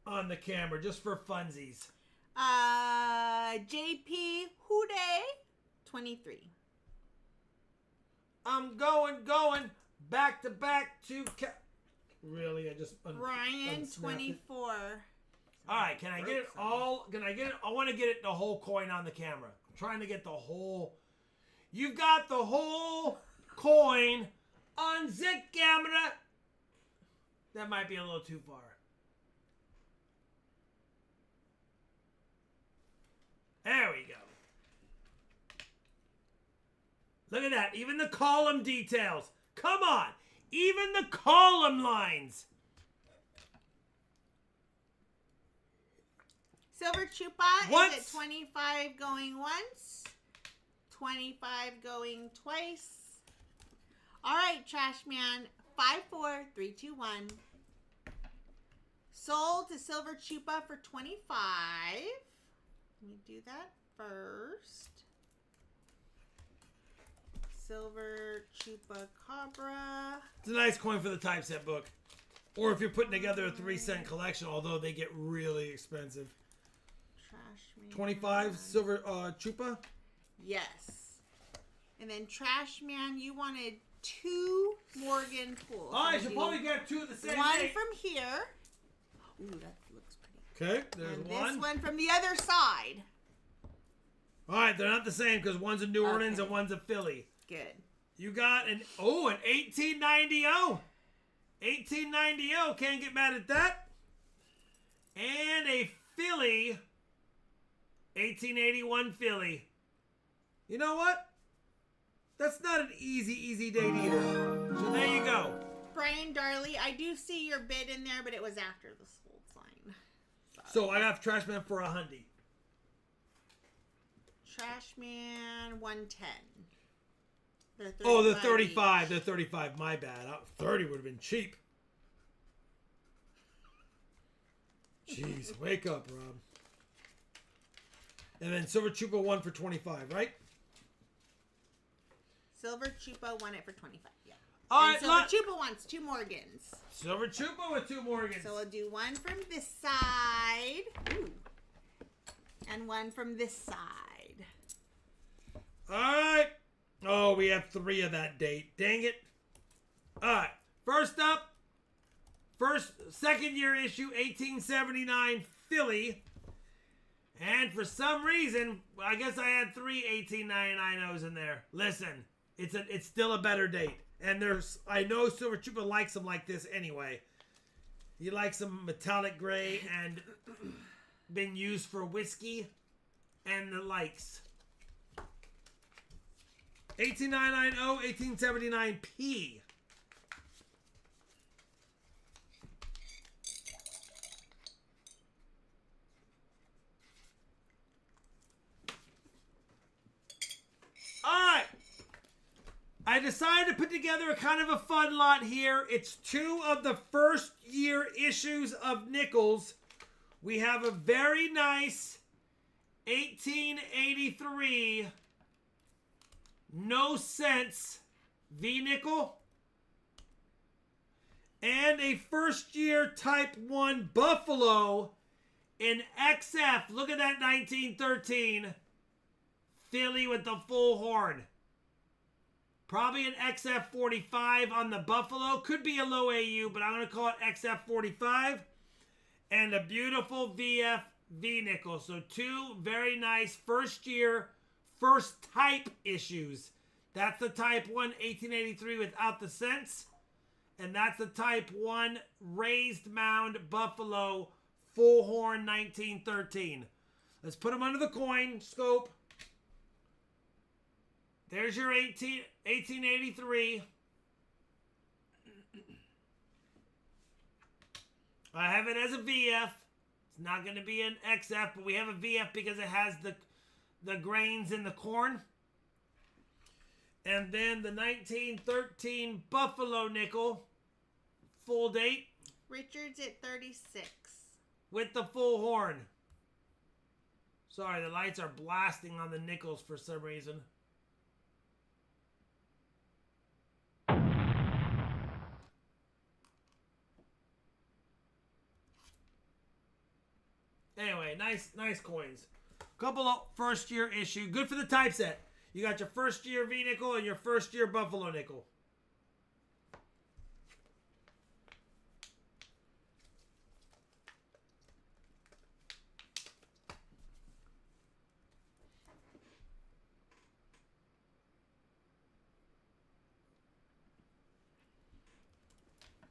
on the camera just for funsies. JP Hude, 23. I'm going back to back to. Really, I just. Brian, 24. All right, can I get it all? Can I get it? I want to get it the whole coin on the camera. I'm trying to get the whole. You've got the whole coin on the camera. That might be a little too far. There we go. Look at that. Even the column details. Come on. Even the column lines. Silver Chupa Once. is at 25 going once. 25 going twice. All right, Trash Man. 5, 4, 3, 2, 1. Sold to Silver Chupa for 25. Let me do that first. Silver Chupacabra. It's a nice coin for the typeset book. Or if you're putting together a 3-cent collection, although they get really expensive. Trash Man. 25 silver chupa? Yes. And then Trash Man, you wanted 2 Morgan pools. Oh, I should probably get 2 of the same one date. from here. Ooh, that looks pretty. Okay, there's And one. this one from the other side. All right, they're not the same because one's a New Orleans Okay. and one's a Philly. Good. You got an 1890. 1890. Can't get mad at that. And a Philly. 1881 Philly. You know what? That's not an easy date either. So there you go. Brian Darley, I do see your bid in there, but it was after the sold sign. So I got Trash Man for $100. Trash Man, 110. They're Oh, the 35 35. each. The 35. My bad. 30 would have been cheap. Jeez, wake up, Rob. And then Silver Chupa 1 for 25, right? Silver Chupa won it for 25. Yeah. All And right, Silver Chupa wants 2 Morgans. Silver Chupa with 2 Morgans. So we'll do one from this side. Ooh. And one from this side. All right. Oh, we have 3 of that date. Dang it. All right. First up, second year issue, 1879 Philly. And for some reason, I guess I had 3 1899 in there. Listen, it's still a better date. And I know Silver Chupa likes them like this anyway. He likes them metallic gray and been used for whiskey and the likes. 18990, 1879P. Alright. I decided to put together a kind of a fun lot here. It's 2 of the first year issues of Nickels. We have a very nice 1883 No Sense V-Nickel. And a first year Type 1 Buffalo in XF. Look at that 1913 Philly with the full horn. Probably an XF45 on the Buffalo. Could be a low AU, but I'm going to call it XF45. And a beautiful VF V-Nickel. So 2 very nice first year, first type issues. That's the Type 1 1883 without the cents. And that's the Type 1 raised mound Buffalo full horn 1913. Let's put them under the coin scope. There's your 1883. I have it as a VF. It's not going to be an XF, but we have a VF because it has the grains in the corn. And then the 1913 Buffalo nickel, full date. Richard's at 36. With the full horn. Sorry, the lights are blasting on the nickels for some reason. Anyway, nice coins. Couple of first year issue. Good for the typeset. You got your first year V nickel and your first year Buffalo nickel.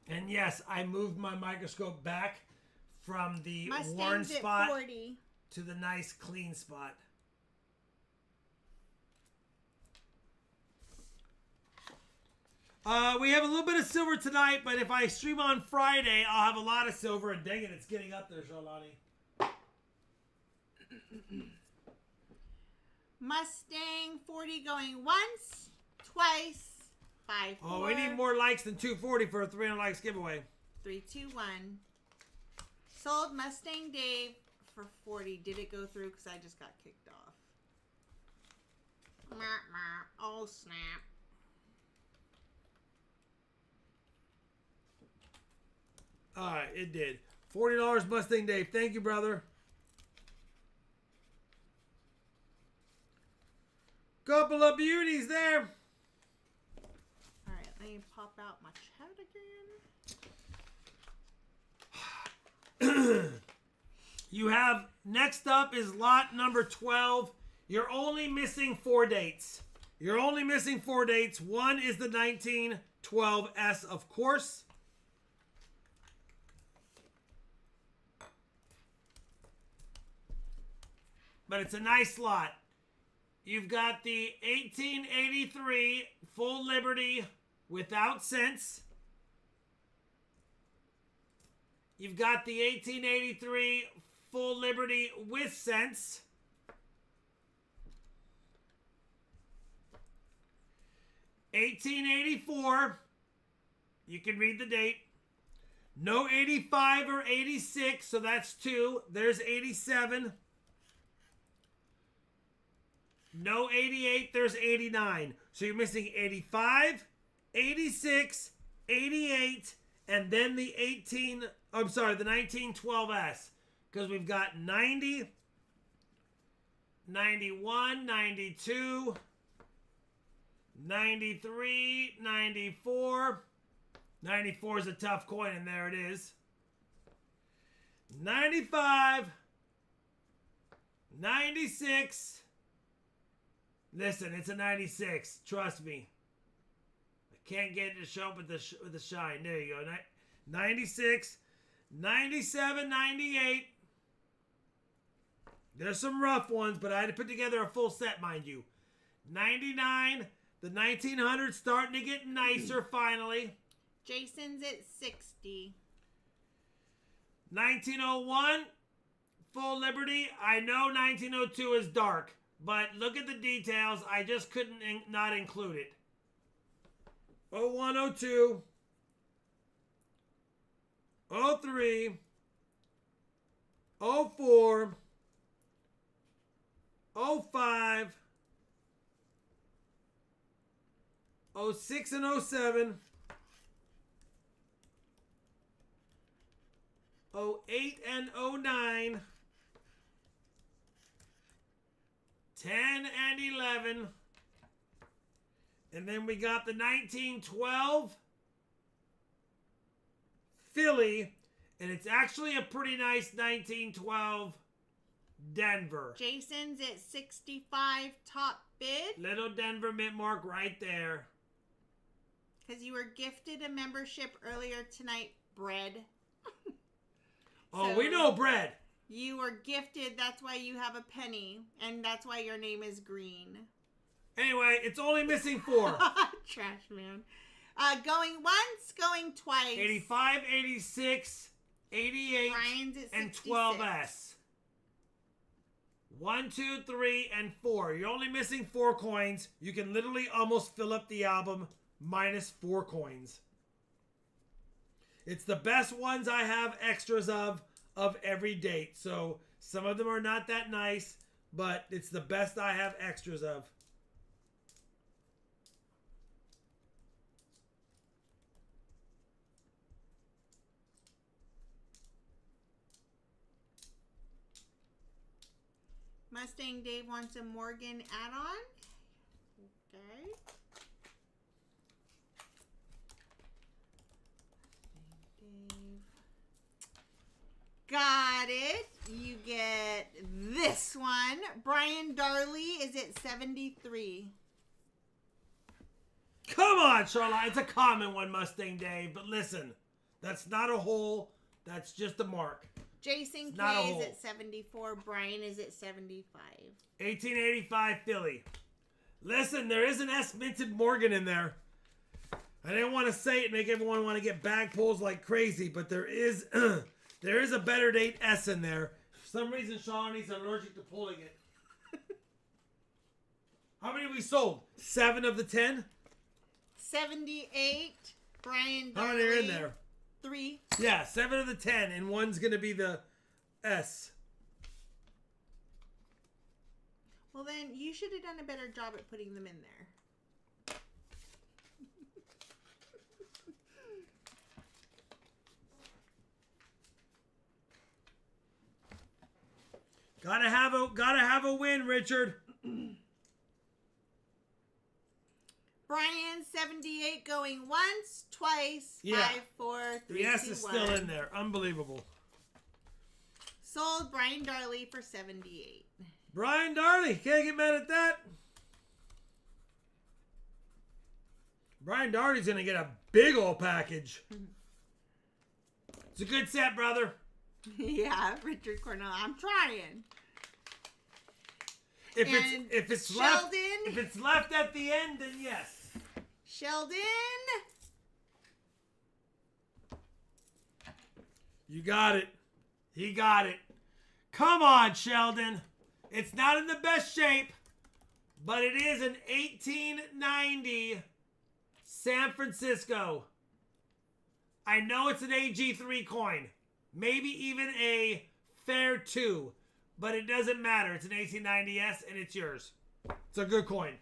And yes, I moved my microscope back from the worn Mustang's spot at 40. to the nice clean spot. We have a little bit of silver tonight, but if I stream on Friday, I'll have a lot of silver. And dang it, it's getting up there, Shalani. Mustang 40 going once, twice, 5, 4. Oh, we need more likes than 240 for a 300 likes giveaway. 3, 2, 1. Sold Mustang Dave for 40. Did it go through? Because I just got kicked off. Oh, snap. All right, it did. $40 Mustang Dave. Thank you, brother. Couple of beauties there. All right, let me pop out my chat again. You have, next up is lot number 12. You're only missing 4 dates. You're only missing 4 dates. One is the 1912S, of course. But it's a nice lot. You've got the 1883 Full Liberty without cents. You've got the 1883 Full Liberty with cents. $18.84. You can read the date. No 85 or 86, so that's 2. There's 87. No 88, there's 89. So you're missing 85, 86, 88, and then the 1912S. Because we've got 90, 91, 92, 93, 94. 94 is a tough coin, and there it is. 95, 96. Listen, it's a 96. Trust me. I can't get it to show up with the shine. There you go. 96, 97, 98. There's some rough ones, but I had to put together a full set, mind you. 99, the 1900 starting to get nicer finally. Jason's at 60. 1901, Full Liberty. I know 1902 is dark, but look at the details. I just couldn't not include it. 01, 02, 03, 04, 05, 06 and 07, 08 and 09, 10 and 11, and then we got the 1912 Philly, and it's actually a pretty nice 1912 Denver. Jason's at 65 top bid. Little Denver mint mark right there. Because you were gifted a membership earlier tonight, Bread. Oh, So we know bread. You were gifted, that's why you have a penny, and that's why your name is green. Anyway, it's only missing 4. Trash man. Going once, going twice. 85, 86, 88, Brian's at 66. and 12S. 1, 2, 3, and 4. You're only missing 4 coins. You can literally almost fill up the album minus 4 coins. It's the best ones I have extras of every date. So some of them are not that nice, but it's the best I have extras of. Mustang Dave wants a Morgan add-on. Okay. Dave. Got it. You get this one. Brian Darley is at 73. Come on, Charlotte. It's a common one, Mustang Dave. But listen, that's not a hole. That's just a mark. Jason Not a K is hole. at 74. Brian is at 75. 1885 Philly. Listen, there is an S minted Morgan in there. I didn't want to say it and make everyone want to get bag pulls like crazy, but there is there is a better date S in there. For some reason, Shawnee's allergic to pulling it. How many have we sold? 7 of the 10? 78. Brian Darley. How many are in there? 3. Yeah, 7 of the 10, and one's going to be the S. Well, then you should have done a better job at putting them in there. Gotta have a win, Richard. Brian 78 going once, twice, Yeah. 5, 4, 3, The S 2, is 1. still in there. Unbelievable. Sold Brian Darley for 78. Brian Darley, can't get mad at that. Brian Darley's gonna get a big old package. It's a good set, brother. Yeah, Richard Cornell. I'm trying. If And it's Sheldon. left at the end, then yes. Sheldon. You got it. He got it. Come on, Sheldon. It's not in the best shape, but it is an 1890 San Francisco. I know it's an AG3 coin. Maybe even a Fair 2. But it doesn't matter. It's an 1890S and it's yours. It's a good coin.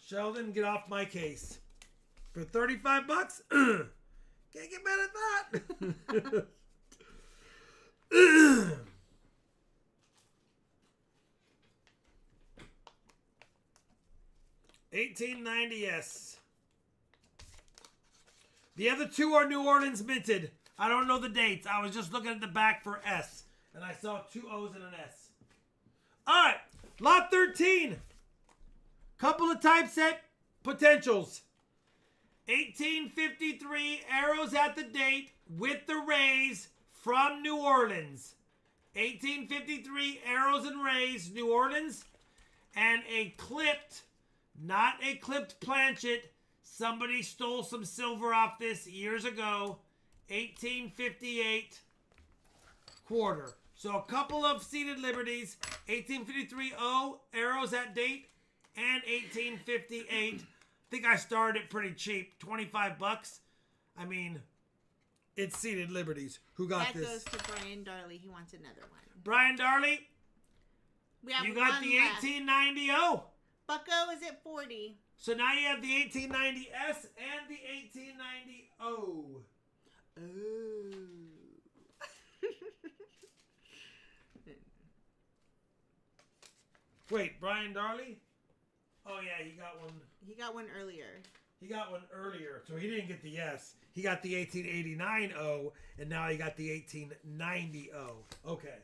Sheldon, get off my case. For 35 bucks? Can't get mad at that. 1890S. The other 2 are New Orleans minted. I don't know the dates. I was just looking at the back for S. And I saw 2 O's and an S. Alright. Lot 13. Couple of typeset potentials. 1853 arrows at the date with the rays from New Orleans. 1853 arrows and rays, New Orleans. And a clipped, not a clipped planchet. Somebody stole some silver off this years ago. 1858 quarter. So a couple of seated liberties. 1853 O arrows at date. And 1858. I think I started it pretty cheap. 25 bucks. I mean, it's seated liberties. Who got That this? goes to Brian Darley. He wants another one. Brian Darley, We have you got one the left. 1890 O. Bucko is at 40. So now you have the 1890 S and the 1890 O. Oh. Wait, Brian Darley? Oh yeah, he got one. He got one earlier. He got one earlier, so he didn't get the S. He got the 1889 O, and now he got the 1890 O. Okay.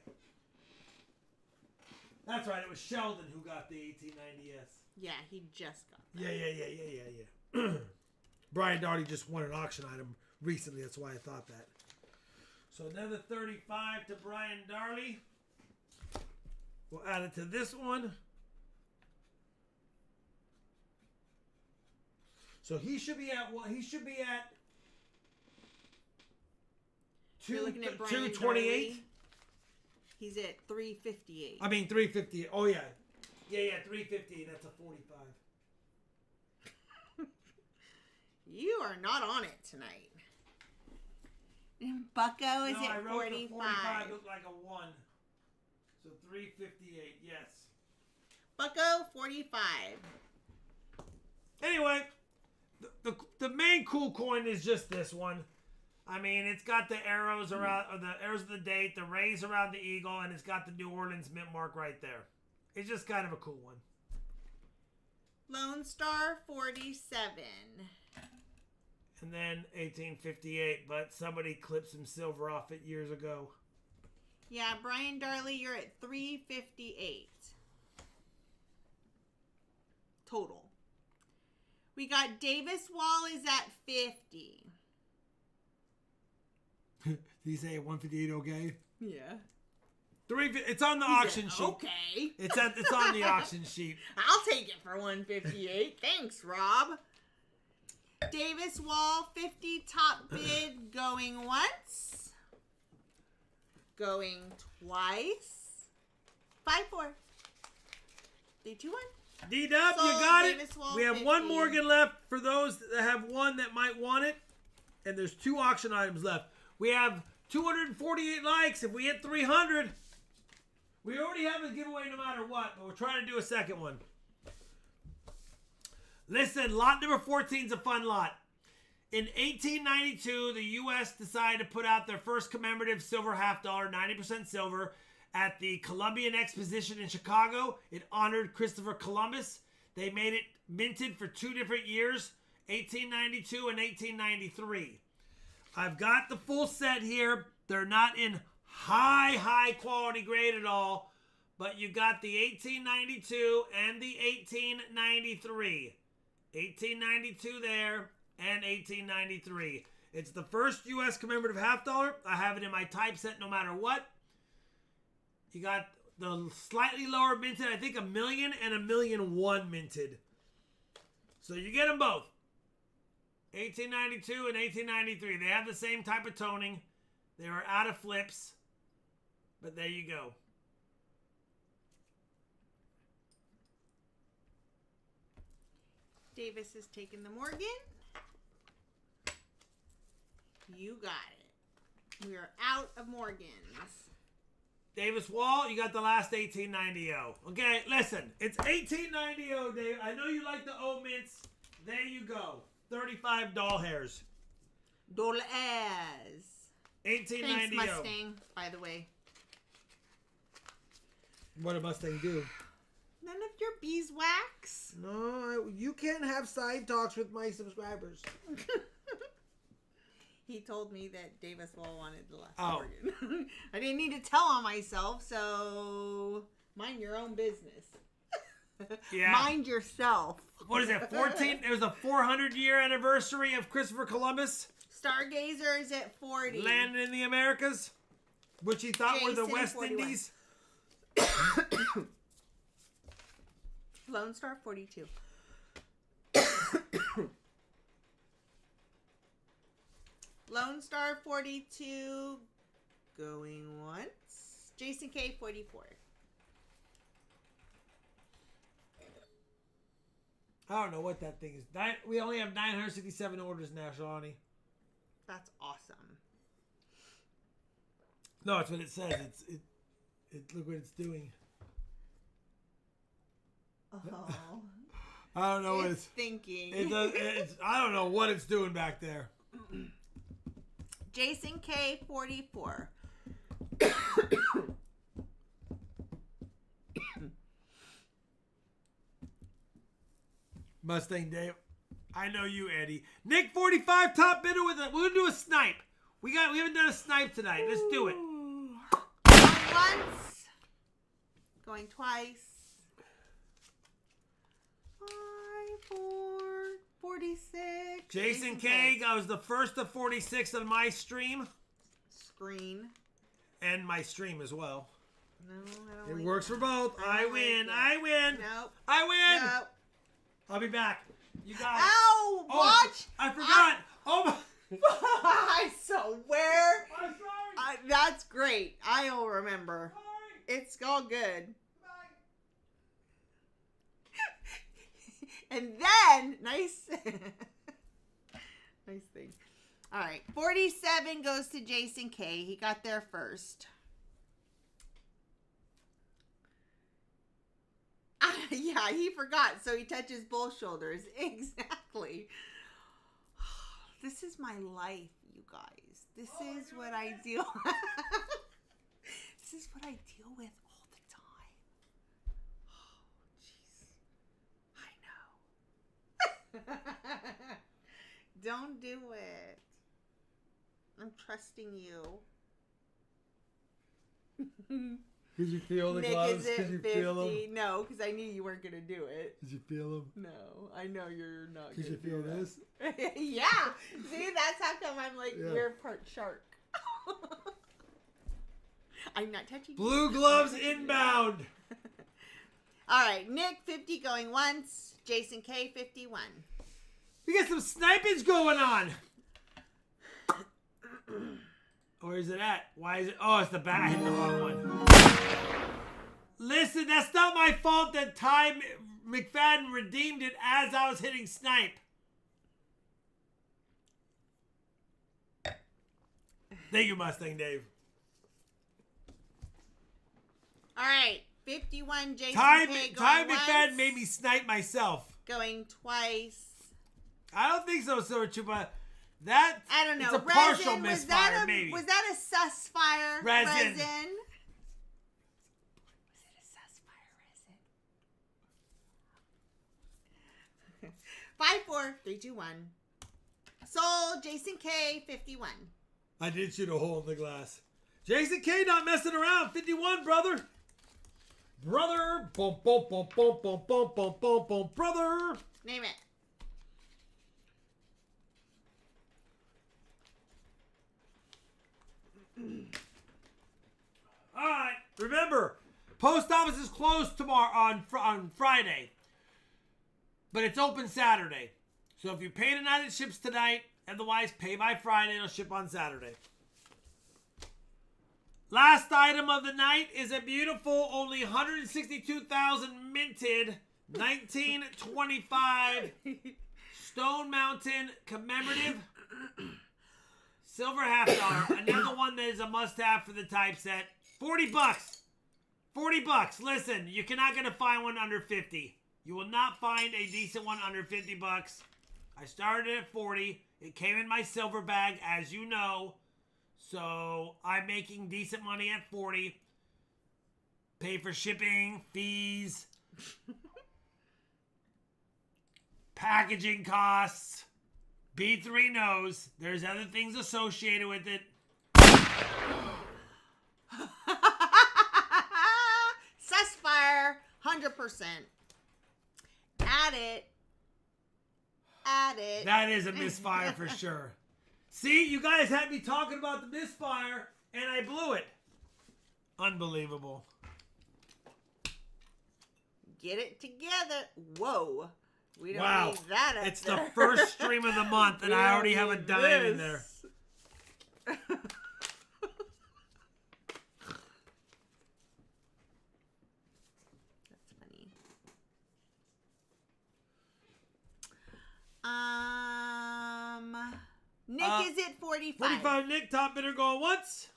That's right, it was Sheldon who got the 1890 S. Yeah, he just got that. Yeah. Brian Darley just won an auction item recently, that's why I thought that. So another 35 to Brian Darley. We'll add it to this one. So he should be at what? He should be at You're looking at Brian 228. Darley. He's at 358. I mean 350. Oh yeah, 350. That's a 45. You are not on it tonight. And Bucko is No, I at wrote the 45. looked like a 1. So 358. Yes. Bucko 45. Anyway, the main cool coin is just this one. I mean, it's got the arrows around, or the arrows of the date, the rays around the eagle, and it's got the New Orleans mint mark right there. It's just kind of a cool one. Lone Star 47. And then 1858, but somebody clipped some silver off it years ago. Yeah, Brian Darley, you're at 358. Total. We got Davis Wall is at 50. Did he say 158 okay? Yeah. It's on the auction sheet. Okay. It's on the auction sheet. I'll take it for 158. Thanks, Rob. Davis Wall 50 top bid going once. Going twice. 5-4. 3-2-1. D-Dub, you Sold got it. Davis Wall We have 50. one Morgan left for those that have one that might want it. And there's 2 auction items left. We have 248 likes. If we hit 300, we already have a giveaway no matter what, but we're trying to do a second one. Listen, lot number 14 is a fun lot. In 1892, the U.S. decided to put out their first commemorative silver $50, 90% silver, at the Columbian Exposition in Chicago. It honored Christopher Columbus. They made it minted for 2 different years, 1892 and 1893. I've got the full set here. They're not in high quality grade at all, but you got the 1892 and the 1893. 1892 there and 1893. It's the first U.S. commemorative $50. I have it in my typeset no matter what. You got the slightly lower minted, I think $1 million and $1.1 million minted. So you get them both. 1892 and 1893. They have the same type of toning. They were out of flips. But there you go. Davis is taking the Morgan. You got it. We are out of Morgans. Davis Wall, you got the last 1890. Okay, listen. It's 1890, Dave. I know you like the O mints. There you go. 35 doll hairs. $. 1890. Thanks, Mustang, by the way. What did Mustang do? None of your beeswax. No, you can't have side talks with my subscribers. He told me that Davis Wall wanted the last Morgan. I didn't need to tell on myself, so mind your own business. Yeah. Mind yourself. What is it, 14? It was a 400-year anniversary of Christopher Columbus. Stargazer is at 40. Landed in the Americas, which he thought were the Jason, West 41. Indies. Lone Star 42. Lone Star 42 going once. Jason K 44. I don't know what that thing is. We only have 967 orders now, Shawnee. That's awesome. No, that's what it says. Look what it's doing. Oh. I don't know what it's thinking. It does. I don't know what it's doing back there. Jason K 44. Mustang Dave. I know you, Eddie. Nick 45 top bidder with it. We're gonna do a snipe. We haven't done a snipe tonight. Let's do it. Going once. Going twice. 5, 4, 46. Jason K. I was the first of 46 on my stream. Screen. And my stream as well. No, I don't It like works that. for both. I don't win. like I it. win. Nope. I win. Nope. I'll be back. You got it. Ow! Oh, Watch! I forgot. Oh my. I swear. I'm sorry. That's great. I'll remember. Sorry. It's all good. Bye. And then, nice. Nice thing. All right. 47 goes to Jason K. He got there first. Yeah, he forgot, so he touches both shoulders. Exactly. This is my life, you guys. This is what I deal This is what I deal with all the time. Oh, jeez. I know. Don't do it. I'm trusting you. Did you feel the Nick, gloves? is it Did you 50? feel them? No, because I knew you weren't going to do it. Did you feel them? No, I know you're not. Did you feel this? Yeah. See, that's how come I'm like, Yeah. you're part shark. I'm not touching you. Blue gloves inbound. All right, Nick 50 going once. Jason K 51. We got some snipage going on. Where is it at? Why is it? Oh, it's the bat. I hit the wrong one. Listen, that's not my fault that Ty McFadden redeemed it as I was hitting snipe. Thank you, Mustang Dave. All right, 51 Jason Ty K going McFadden once. made me snipe myself. Going twice. I don't think so, Silver Chupa. That I don't know. It's a partial Resin, misfire, maybe. Was that a sus fire? Resin. Was it a sus fire resin? 5, 4, 3, 2, 1. Sold Jason K 51. I did shoot a hole in the glass. Jason K not messing around. 51, brother. Brother. Boom, boom, boom, boom, boom, boom, boom, boom, boom, brother. Name it. All right. Remember, post office is closed tomorrow on Friday, but it's open Saturday. So if you pay tonight, it ships tonight. Otherwise, pay by Friday. It'll ship on Saturday. Last item of the night is a beautiful, only 162,000 minted 1925 Stone Mountain commemorative silver $50. Another one that is a must-have for the typeset. 40 bucks. 40 bucks. Listen, you're not going to find one under 50. You will not find a decent one under 50 bucks. I started at 40. It came in my silver bag, as you know. So I'm making decent money at 40. Pay for shipping, fees, packaging costs. B3 knows there's other things associated with it. Cessfire, 100%. Add it. Add it. That is a misfire for sure. See, you guys had me talking about the misfire, and I blew it. Unbelievable. Get it together. Whoa. We don't Wow. need that up It's there. the first stream of the month, and We I don't already have a need dime in there. this. That's funny. Nick is at 45. 45 Nick, top bidder going once.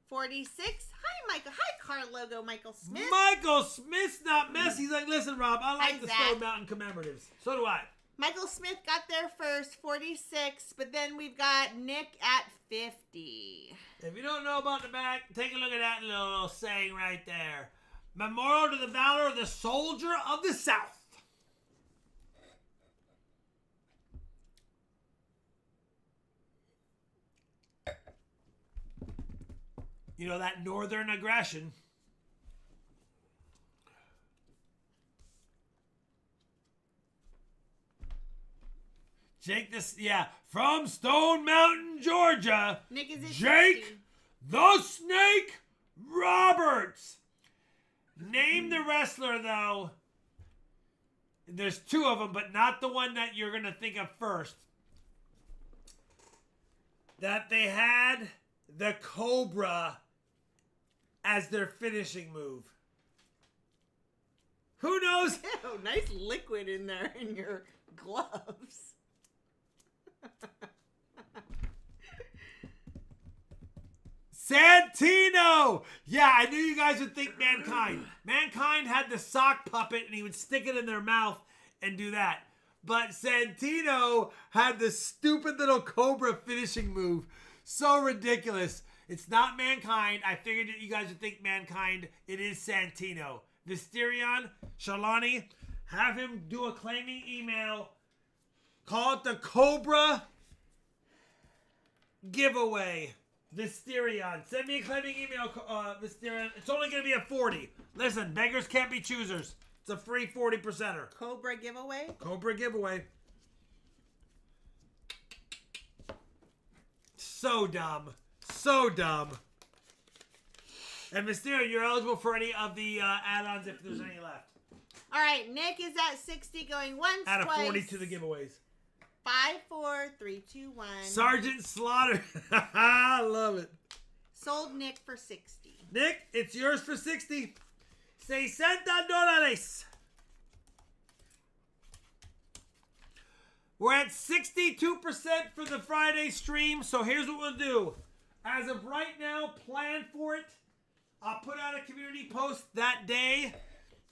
46. Hi, Michael. Hi, car logo, Michael Smith. Michael Smith's not messy. He's like, listen, Rob, I like Hi, the Zach. Stone Mountain commemoratives. So do I. Michael Smith got there first, 46. But then we've got Nick at 50. If you don't know about the back, take a look at that little saying right there. Memorial to the valor of the soldier of the South. You know, that northern aggression. Jake this, yeah, from Stone Mountain, Georgia. Nick is at Jake 60. the Snake Roberts. Name the wrestler, though, There's two of them, but not the one that you're going to think of first. That they had the Cobra as their finishing move. Who knows? Ew, nice liquid in there in your gloves. Santino! Yeah, I knew you guys would think Mankind. Mankind had the sock puppet and he would stick it in their mouth and do that. But Santino had the stupid little Cobra finishing move. So ridiculous. It's not Mankind. I figured that you guys would think Mankind. It is Santino. Visterion, Shalani, have him do a claiming email. Call it the Cobra giveaway. Visterion. Send me a claiming email, Visterion. It's only going to be a 40. Listen, beggars can't be choosers. It's a free 40%er. Cobra giveaway? Cobra giveaway. So dumb. So dumb. And Visterion, you're eligible for any of the add-ons if there's any left. All right, Nick is at 60 going once, Add a twice. 40 to the giveaways. 5, 4, 3, 2, 1. Sergeant Slaughter. I love it. Sold Nick for 60. Nick, it's yours for 60. $60. We're at 62% for the Friday stream, so here's what we'll do. As of right now, plan for it. I'll put out a community post that day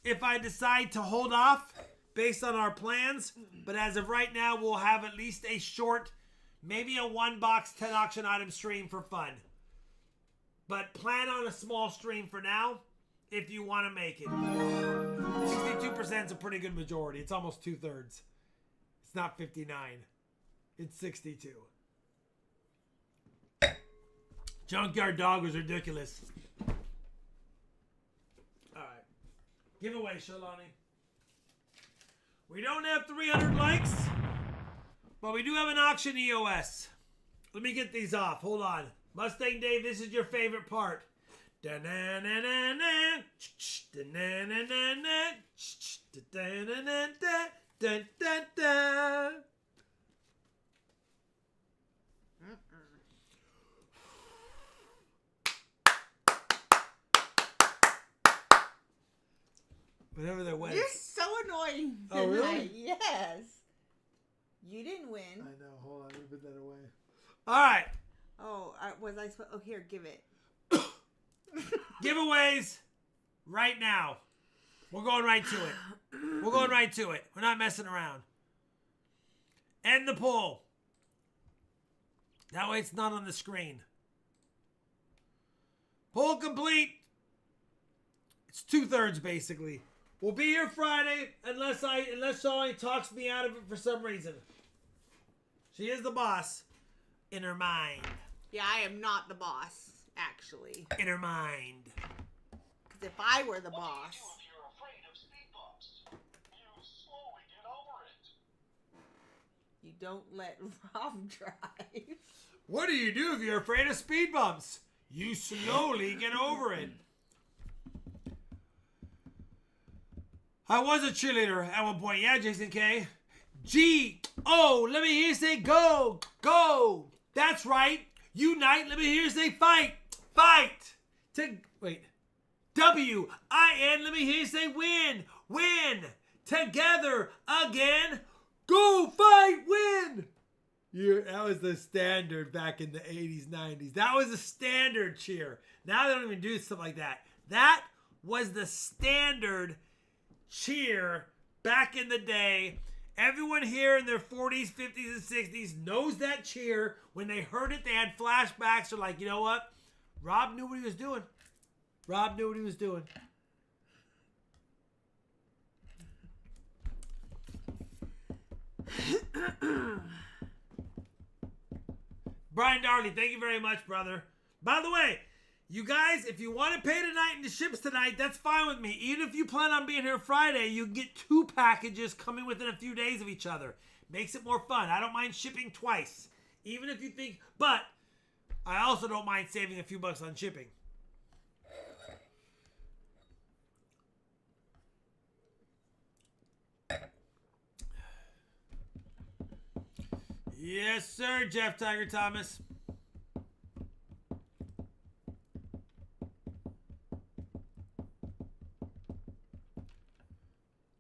if I decide to hold off based on our plans. But as of right now, we'll have at least a short, maybe a 1-box 10 auction item stream for fun. But plan on a small stream for now if you want to make it. 62% is a pretty good majority. It's almost 2/3. It's not 59. It's 62. Junkyard Dog was ridiculous. Alright. Giveaway, Shalani. We don't have 300 likes, but we do have an auction EOS. Let me get these off. Hold on. Mustang Dave, this is your favorite part. Da-na-na-na-na. Da-na-na-na-na. Da-na-na-na-na. Da-da-da. Whatever they're winning. You're so annoying tonight. Oh, really? Yes. You didn't win. I know. Hold on. Let me put that away. All right. Oh, was I supposed... Oh, here, give it. Giveaways right now. We're going right to it. We're going right to it. We're not messing around. End the poll. That way it's not on the screen. Poll complete. It's 2/3 basically. We'll be here Friday unless Shalani talks me out of it for some reason. She is the boss in her mind. Yeah, I am not the boss, actually. In her mind. Because if I were the boss... What do you do if you're afraid of speed bumps? You slowly get over it. You don't let Rob drive. What do you do if you're afraid of speed bumps? You slowly get over it. I was a cheerleader at one point. Yeah, Jason K. G-O. Let me hear you say go. Go. That's right. Unite. Let me hear you say fight. Fight. Wait. W-I-N. Let me hear you say win. Win. Together again. Go fight. Win. That was the standard back in the 80s, 90s. That was the standard cheer. Now they don't even do stuff like that. That was the standard cheer back in the day. Everyone here in their 40s, 50s, and 60s knows that cheer. When they heard it, they had flashbacks. They're like, you know what? Rob knew what he was doing. Rob knew what he was doing. Brian Darley, thank you very much, brother. By the way, you guys, if you want to pay tonight and the ships tonight, that's fine with me. Even if you plan on being here Friday, you can get 2 packages coming within a few days of each other. Makes it more fun. I don't mind shipping twice. Even if you think, but I also don't mind saving a few bucks on shipping. Yes, sir, Jeff Tiger Thomas.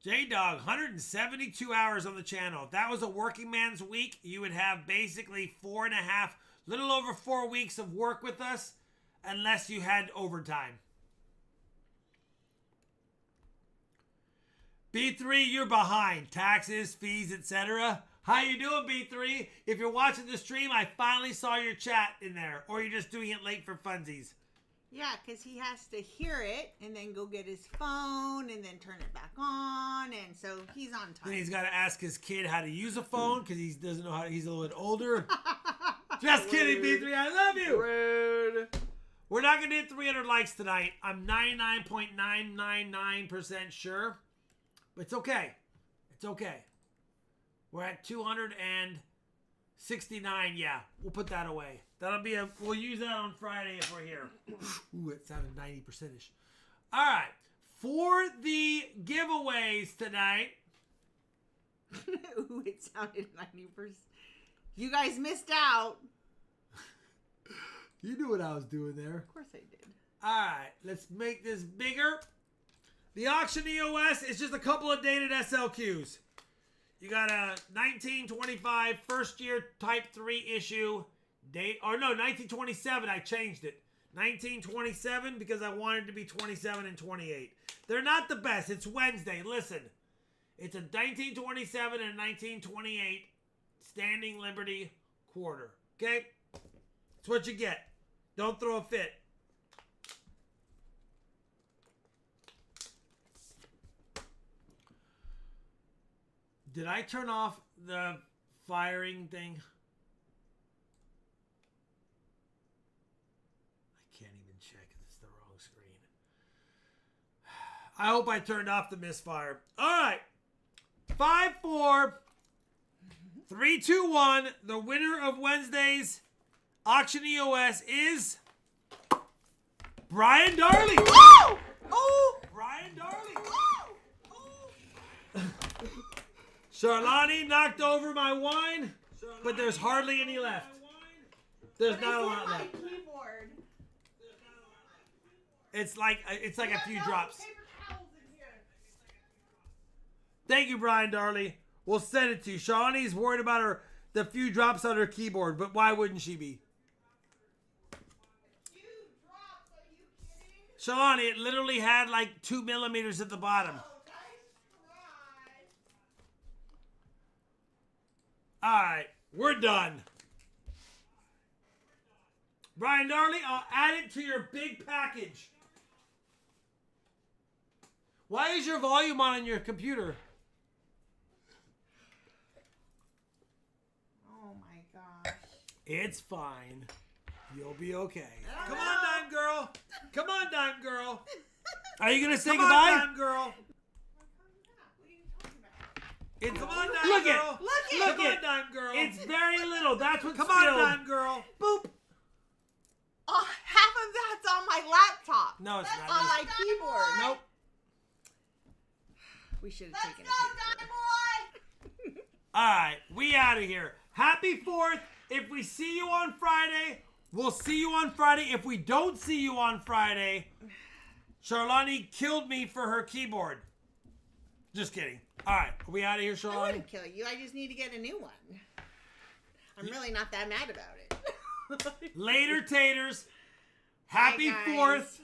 J-Dog, 172 hours on the channel. If that was a working man's week, you would have basically 4.5, little over 4 weeks of work with us, unless you had overtime. B3, you're behind. Taxes, fees, etc. How you doing, B3? If you're watching the stream, I finally saw your chat in there. Or you're just doing it late for funsies. Yeah, because he has to hear it and then go get his phone and then turn it back on. And so he's on time. Then he's got to ask his kid how to use a phone because he doesn't know how. He's a little bit older. Just kidding, B3. I love you. Rude. We're not going to hit 300 likes tonight. I'm 99.999% sure. But it's okay. It's okay. We're at 269. Yeah, we'll put that away. We'll use that on Friday if we're here. Ooh, it sounded 90%ish. All right. For the giveaways tonight. Ooh, it sounded 90%. You guys missed out. You knew what I was doing there. Of course I did. All right. Let's make this bigger. The Auction EOS is just a couple of dated SLQs. You got a 1925 first year Type 3 issue. 1927. I changed it. 1927 because I wanted to be 27 and 28. They're not the best. It's Wednesday. Listen. It's a 1927 and 1928 Standing Liberty quarter. Okay? That's what you get. Don't throw a fit. Did I turn off the firing thing? I can't even check if it's the wrong screen. I hope I turned off the misfire. All right. 5, 4, 3, 2, 1. The winner of Wednesday's Auction EOS is Brian Darley. Oh! Oh! Brian Darley. Oh! Oh! Charlani knocked over my wine, but there's hardly any left. There's not a lot left. Keyboard. It's like a few drops. Paper towels in here. Thank you, Brian Darley. We'll send it to you. Charlani's worried about the few drops on her keyboard, but why wouldn't she be? Few drops, are you kidding? Charlani, it literally had like 2 millimeters at the bottom. Oh, nice try. All right, we're done. Brian Darley, I'll add it to your big package. Why is your volume on your computer? Oh my gosh. It's fine. You'll be okay. Come on, Dime Girl. Come on, Dime Girl. Are you going to say Come goodbye? on, Dime Girl. What are you talking about? Come on, Dime Look Girl. it. Look it. Look Come on, it. Dime Girl. It's very little. That's what's Come spilled. on, Dime Girl. Boop. Oh, half of that's on my laptop. No, it's That's not. on my keyboard. Nope. We should have taken a picture. All right, we out of here. Happy 4th. If we see you on Friday, we'll see you on Friday. If we don't see you on Friday, Charlani killed me for her keyboard. Just kidding. All right, are we out of here, I Charlani? wouldn't kill you. I just need to get a new one. I'm really not that mad about it. Later, taters. Happy Bye, guys. 4th.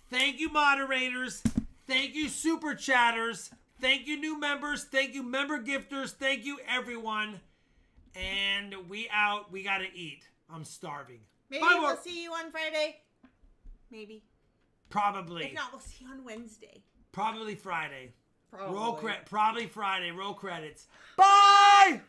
Thank you, moderators. Thank you, super chatters. Thank you, new members. Thank you, member gifters. Thank you, everyone. And we out. We got to eat. I'm starving. Maybe Bye, we'll Mark. see you on Friday. Maybe. Probably. If not, we'll see you on Wednesday. Probably Friday. Probably. Probably Friday. Roll credits. Bye!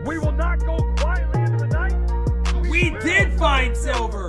We will not go quietly into the night. We did find silver.